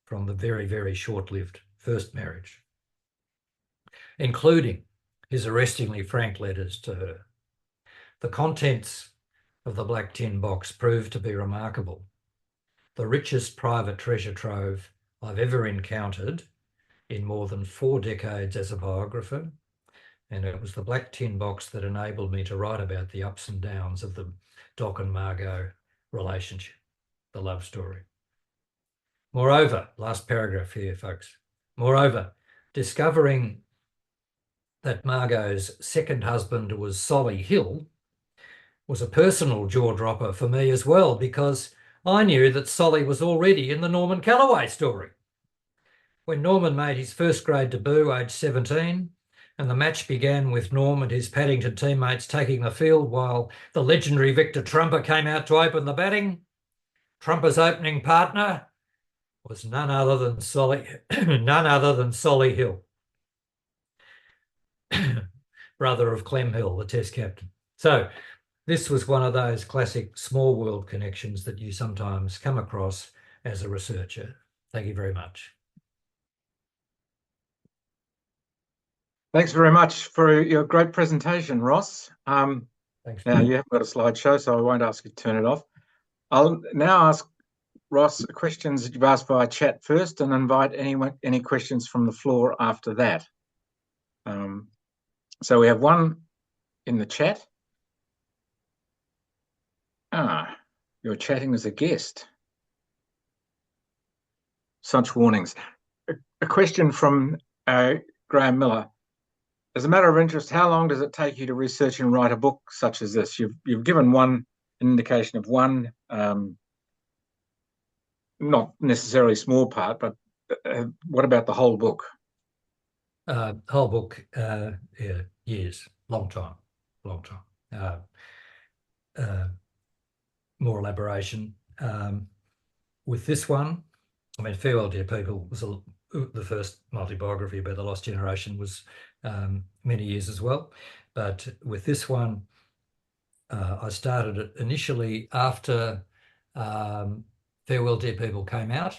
from the very, very short-lived first marriage, including his arrestingly frank letters to her. The contents of the black tin box proved to be remarkable. The richest private treasure trove I've ever encountered in more than 4 decades as a biographer, and it was the black tin box that enabled me to write about the ups and downs of the Doc and Margot relationship, the love story. Moreover, last paragraph here, folks. Moreover, discovering that Margot's second husband was Solly Hill was a personal jaw-dropper for me as well, because I knew that Solly was already in the Norman Calloway story. When Norman made his first grade debut, aged 17, and the match began with Norm and his Paddington teammates taking the field while the legendary Victor Trumper came out to open the batting, Trumper's opening partner was none other than Solly Hill, brother of Clem Hill, the Test captain. So this was one of those classic small world connections that you sometimes come across as a researcher. Thank you very much. Thanks very much for your great presentation, Ross. Thanks. Now, you haven't got a slideshow, so I won't ask you to turn it off. I'll now ask Ross questions that you've asked via chat first, and invite any questions from the floor after that. So we have one in the chat. You're chatting as a guest. Such warnings. A question from Graham Miller. As a matter of interest, how long does it take you to research and write a book such as this? You've given an indication of one, not necessarily small part, but what about the whole book? Whole book, years, long time. More elaboration. With this one, I mean, Farewell Dear People was the first multi-biography about the lost generation, was many years as well. But with this one, I started it initially after Farewell Dear People came out,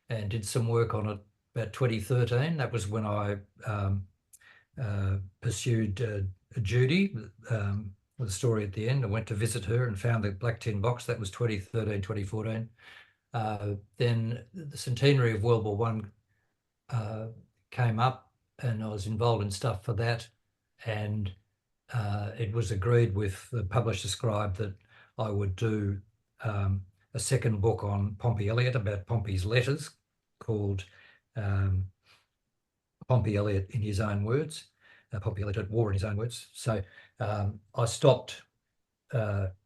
and did some work on it about 2013. That was when I pursued Judy, with a story at the end. I went to visit her and found the Black Tin Box. That was 2013, 2014. Then the centenary of World War One came up, and I was involved in stuff for that. And it was agreed with the publisher scribe that I would do a second book on Pompey Elliott, about Pompey's letters, called Pompey Elliott in his own words, Pompey Elliott at War in his own words. So I stopped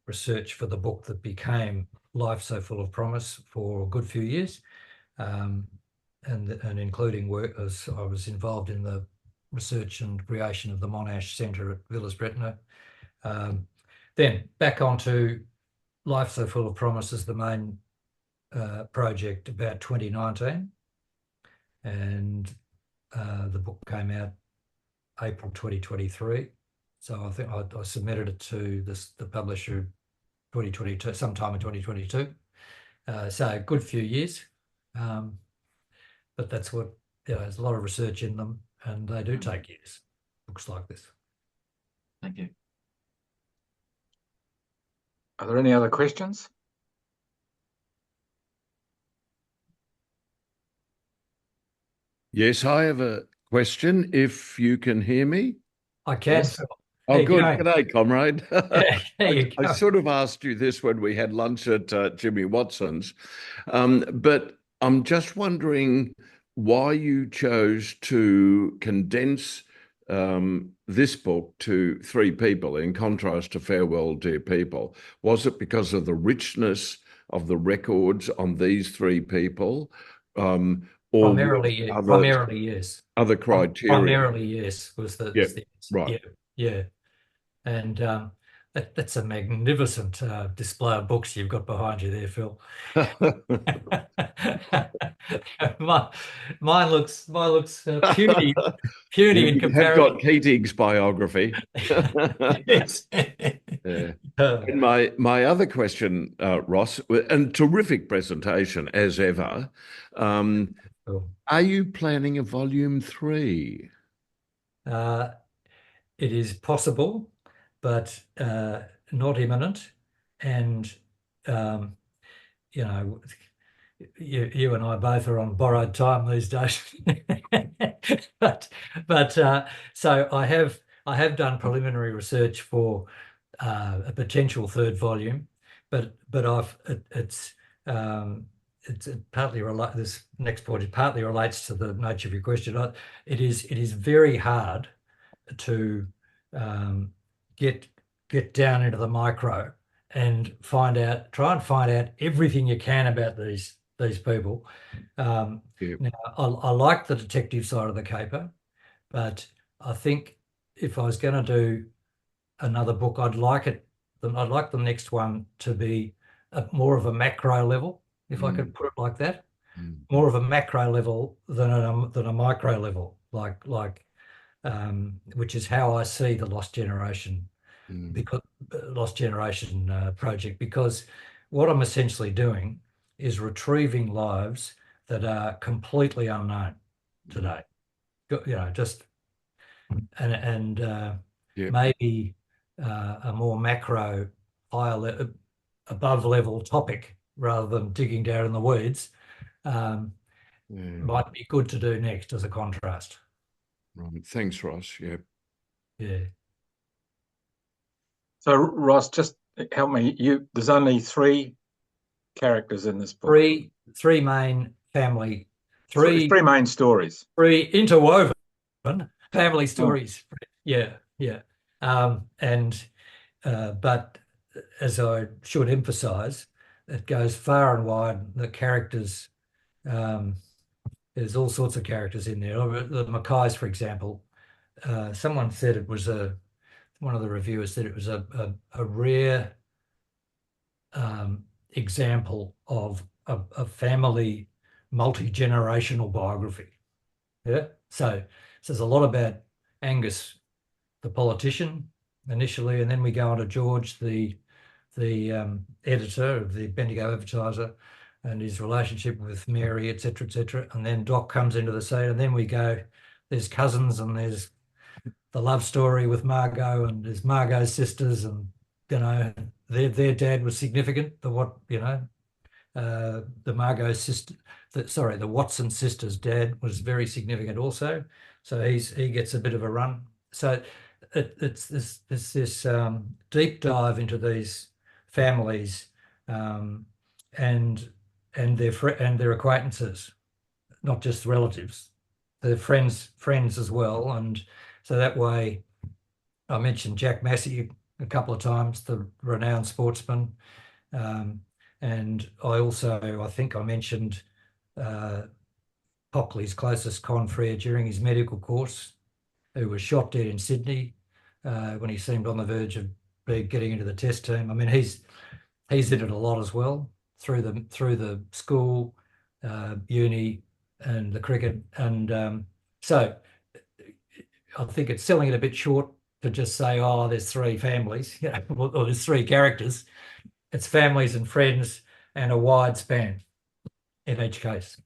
research for the book that became Life So Full of Promise for a good few years, and including work as I was involved in the research and creation of the Monash Centre at Villers-Bretonneux. Then back onto Life So Full of Promise as the main project about 2019, and the book came out April 2023. So I think I submitted it to the publisher 2022, sometime in 2022. So a good few years, but that's what, there's a lot of research in them, and they do take years, books like this. Thank you. Are there any other questions? Yes, I have a question, if you can hear me. I can. Yes. Oh, good. G'day, comrade. I sort of asked you this when we had lunch at Jimmy Watson's, but I'm just wondering why you chose to condense this book to 3 people in contrast to Farewell Dear People. Was it because of the richness of the records on these 3 people? Or primarily, yes. Other criteria? Primarily, yes, was the answer. Right. Yeah. And that's a magnificent display of books you've got behind you there, Phil. mine looks puny in comparison. You have got Keating's biography. Yes. Yeah. And my other question, Ross, and terrific presentation as ever. Are you planning a volume 3? It is possible, but not imminent. And you know, you and I both are on borrowed time these days. but so I have done preliminary research for a potential 3rd volume, but it's partly related. This next point, it partly relates to the nature of your question. It is very hard to get down into the micro and try and find out everything you can about these people. Now, I like the detective side of the caper, but I think if I was going to do another book, I'd like the next one to be more of a macro level, if I could put it like that, more of a macro level than a micro level, which is how I see the Lost Generation project, because what I'm essentially doing is retrieving lives that are completely unknown today. Just maybe a more macro, above level topic rather than digging down in the weeds might be good to do next as a contrast. Right. Thanks, Ross. Yeah. Yeah. So Ross, just help me. There's only 3 characters in this book. Three main family, three main stories. 3 interwoven family stories. Yeah. But as I should emphasise, it goes far and wide. The characters, there's all sorts of characters in there. The Mackays, for example, someone said one of the reviewers said it was a rare example of a family multi-generational biography. Yeah. So there's a lot about Angus, the politician, initially, and then we go on to George, the editor of the Bendigo Advertiser, and his relationship with Mary, etc., etc. And then Doc comes into the scene, and then we go, there's cousins, and there's the love story with Margot, and there's Margot's sisters, and their dad was significant. The Margot sister, the Watson sisters' dad was very significant also. So he gets a bit of a run. So it's this deep dive into these families and their acquaintances, not just relatives, their friends as well. And so that way, I mentioned Jack Massey a couple of times, the renowned sportsman, and I think I mentioned Hockley's closest confrere during his medical course, who was shot dead in Sydney when he seemed on the verge of getting into the test team. I mean, he's in it a lot as well, through the school, uni, and the cricket. And so I think it's selling it a bit short to just say, oh, there's 3 families, or there's 3 characters. It's families and friends and a wide span in each case.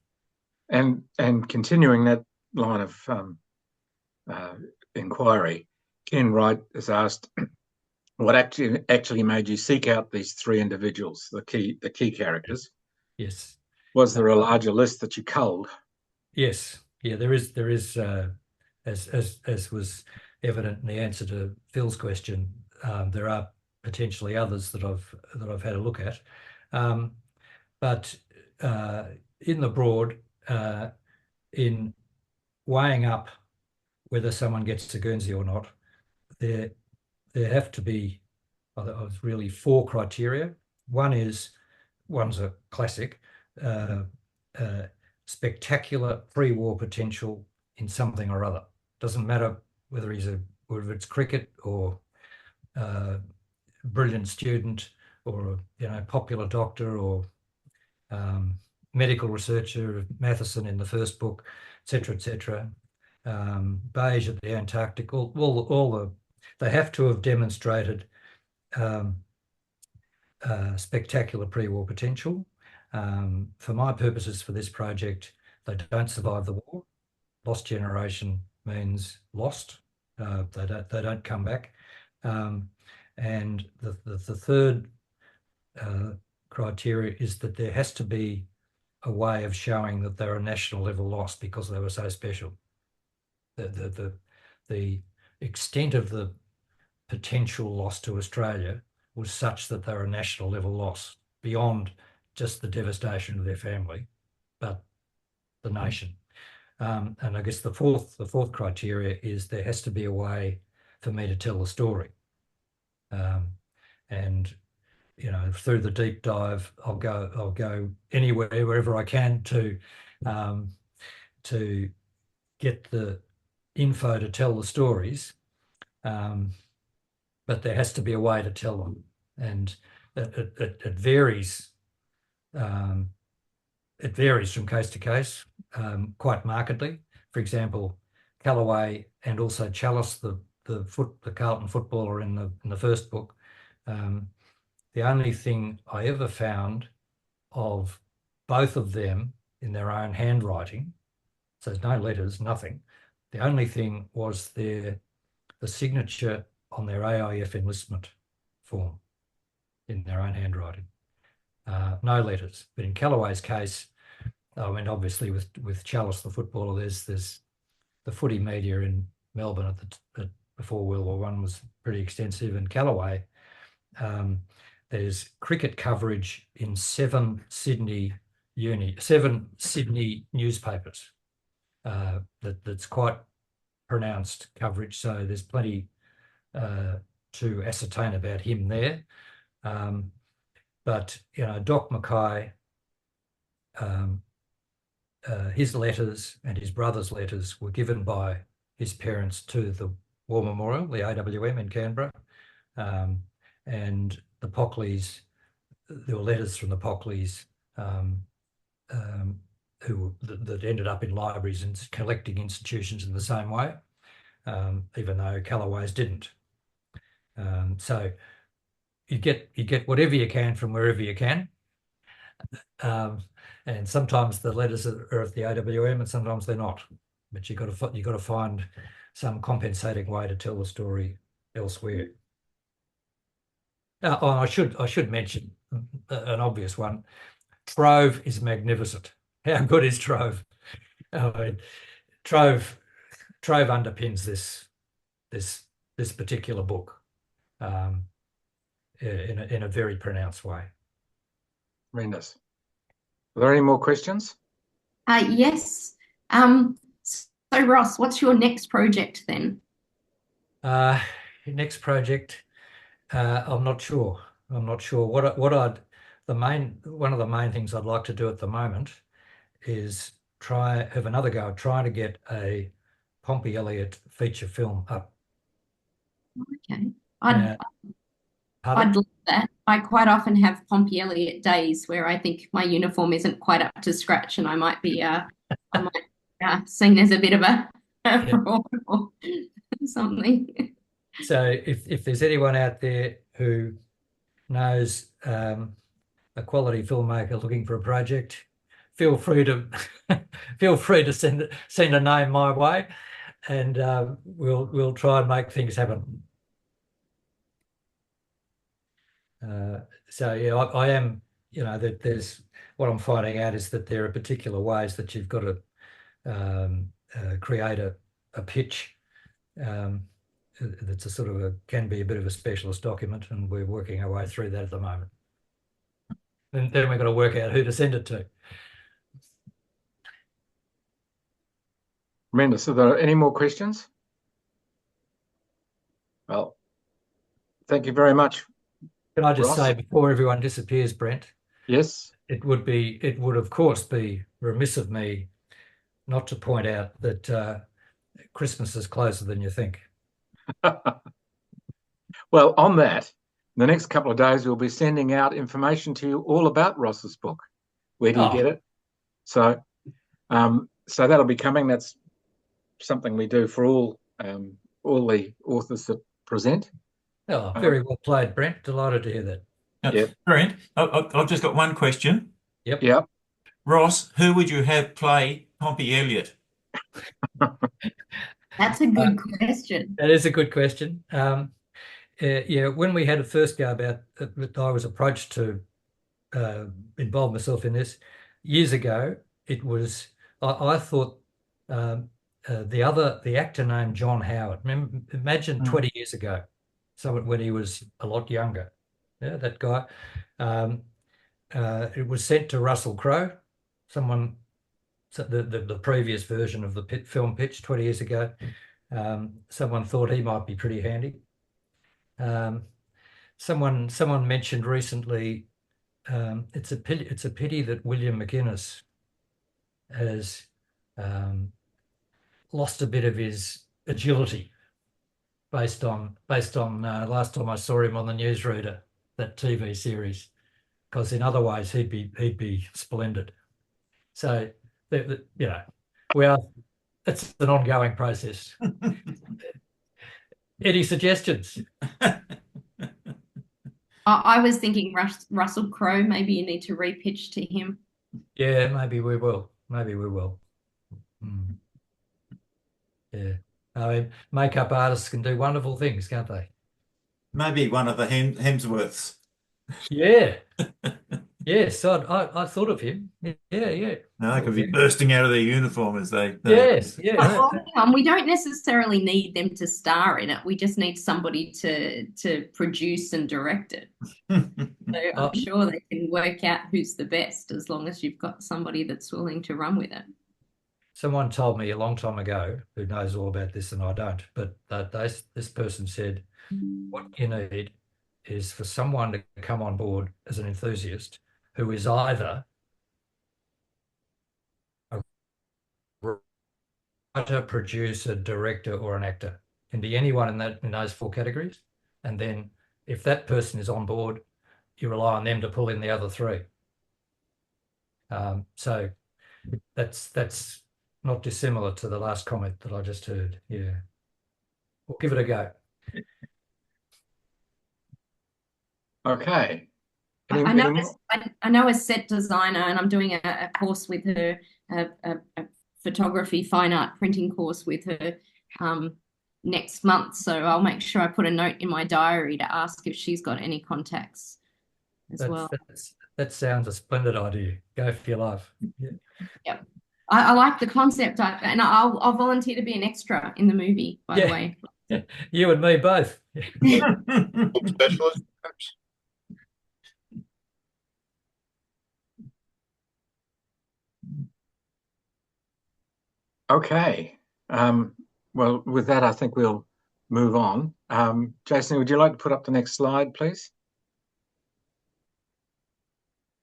And continuing that line of inquiry, Ken Wright has asked, what actually made you seek out these 3 individuals, the key characters? Yes. Was there a larger list that you culled? Yes. Yeah, there is as was evident in the answer to Phil's question, there are potentially others that I've had a look at. But in the broad, in weighing up whether someone gets to Guernsey or not, there have to be really 4 criteria. One's a classic, spectacular pre-war potential in something or other. Doesn't matter whether it's cricket or brilliant student or popular doctor or medical researcher, Matheson in the first book, etc. Beige at the Antarctic, they have to have demonstrated spectacular pre-war potential. For my purposes for this project, they don't survive the war. Lost generation means lost. They don't come back. And the third criteria is that there has to be a way of showing that they're a national level loss because they were so special. The extent of the potential loss to Australia was such that they're a national level loss beyond just the devastation of their family, but the nation. And I guess the fourth criteria is there has to be a way for me to tell the story. And through the deep dive, I'll go anywhere, wherever I can to get the info to tell the stories. But there has to be a way to tell them, and it varies. It varies from case to case, quite markedly. For example, Callaway and also Chalice, the Carlton footballer in the first book. The only thing I ever found of both of them in their own handwriting, so there's no letters, nothing. The only thing was the signature on their AIF enlistment form in their own handwriting. No letters. But in Callaway's case, I mean, obviously with Chalice, the footballer, there's the footy media in Melbourne before World War I was pretty extensive. And Callaway, there's cricket coverage in 7 Sydney newspapers. That's quite pronounced coverage. So there's plenty to ascertain about him there. But Doc Mackay, his letters and his brother's letters were given by his parents to the War Memorial, the AWM in Canberra, and the Pockleys. There were letters from the Pockleys that ended up in libraries and collecting institutions in the same way, even though Callaway's didn't. So you get whatever you can from wherever you can, and sometimes the letters are of the AWM and sometimes they're not. But you got to find some compensating way to tell the story elsewhere. I should mention an obvious one. Trove is magnificent. How good is Trove? Trove underpins this particular book in a very pronounced way. Tremendous. Are there any more questions? Yes. So Ross, what's your next project then? Next project, I'm not sure. One of the main things I'd like to do at the moment is have another go at trying to get a Pompey Elliott feature film up. Okay. I'd love that. I quite often have Pompey Elliott days where I think my uniform isn't quite up to scratch, and I might be seen as a bit of a fraud or something. So if there's anyone out there who knows a quality filmmaker looking for a project, feel free to send a name my way, and we'll try and make things happen. So yeah, I am. That there's what I'm finding out is that there are particular ways that you've got to create a pitch. That's can be a bit of a specialist document, and we're working our way through that at the moment. And then we've got to work out who to send it to. Tremendous. Are there any more questions? Well, thank you very much. Can I just Ross? say before everyone disappears, Brent? Yes. It would of course be remiss of me not to point out that Christmas is closer than you think. Well, on that, in the next couple of days, we'll be sending out information to you all about Ross's book. Where do you get it? So that'll be coming. That's something we do for all the authors that present. Oh, very well played, Brent. Delighted to hear that. Yep. Brent, I've just got one question. Yep. Ross, who would you have play Pompey Elliott? That's a good question. That is a good question. When we had a first go about it, I was approached to involve myself in this years ago. It was I thought the actor named John Howard. Imagine 20 years ago, when he was a lot younger. Yeah, that guy. It was sent to Russell Crowe, the previous version of the film pitch 20 years ago. Someone thought he might be pretty handy. someone mentioned recently, it's a pity that William McInnes has lost a bit of his agility based on last time I saw him on the Newsreader, that TV series, because in other ways he'd be splendid. So you know, it's an ongoing process. Any suggestions? I was thinking Russell Crowe. Maybe you need to repitch to him. Yeah, maybe we will. Maybe we will. Yeah. I mean, makeup artists can do wonderful things, can't they? Maybe one of the Hemsworths. Yeah. Yes, I thought of him. Yeah. No, they could be bursting out of their uniform as they Yes, yeah. Well, we don't necessarily need them to star in it. We just need somebody to produce and direct it. So I'm sure they can work out who's the best, as long as you've got somebody that's willing to run with it. Someone told me a long time ago, who knows all about this and I don't, but this person said, what you need is for someone to come on board as an enthusiast who is either a writer, producer, director, or an actor. Can be anyone in those four categories. And then if that person is on board, you rely on them to pull in the other three. So that's not dissimilar to the last comment that I just heard. Yeah, we'll give it a go. Okay. I know a set designer, and I'm doing a course with her, a photography, fine art printing course with her next month. So I'll make sure I put a note in my diary to ask if she's got any contacts as well. That sounds a splendid idea. Go for your life. Yeah. Yep. I like the concept, and I'll volunteer to be an extra in the movie, by the way. You and me both. Specialist, perhaps. Okay. Well, with that, I think we'll move on. Jason, would you like to put up the next slide, please?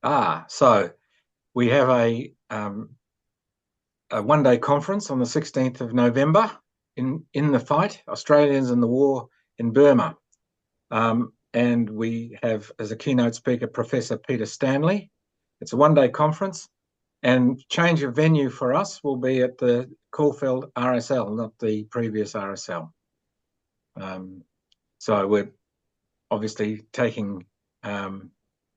So we have a one-day conference on the 16th of November in the fight, Australians in the war in Burma. And we have as a keynote speaker, Professor Peter Stanley. It's a one-day conference, and change of venue for us will be at the Caulfield RSL, not the previous RSL. So we're obviously taking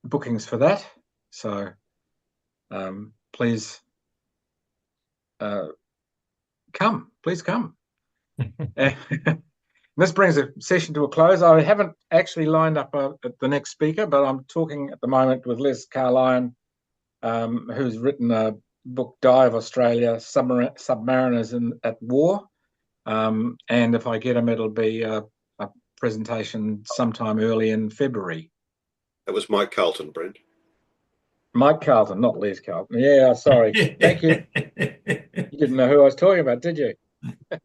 bookings for that. So please come. This brings the session to a close. I haven't actually lined up the next speaker, but I'm talking at the moment with Liz Carlyon, who's written a book, Dive Australia, Submariners at War. And if I get him, it'll be a presentation sometime early in February. That was Mike Carlton, Brent. Mike Carlton, not Les Carlton. Yeah, sorry. Thank you. You didn't know who I was talking about, did you?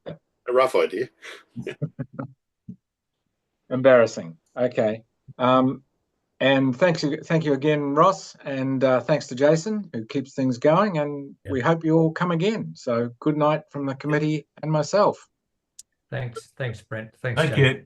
A rough idea. Embarrassing. Okay. And thank you again, Ross, and thanks to Jason, who keeps things going, and we hope you all come again. So good night from the committee and myself. Thanks, Brent. Thank you.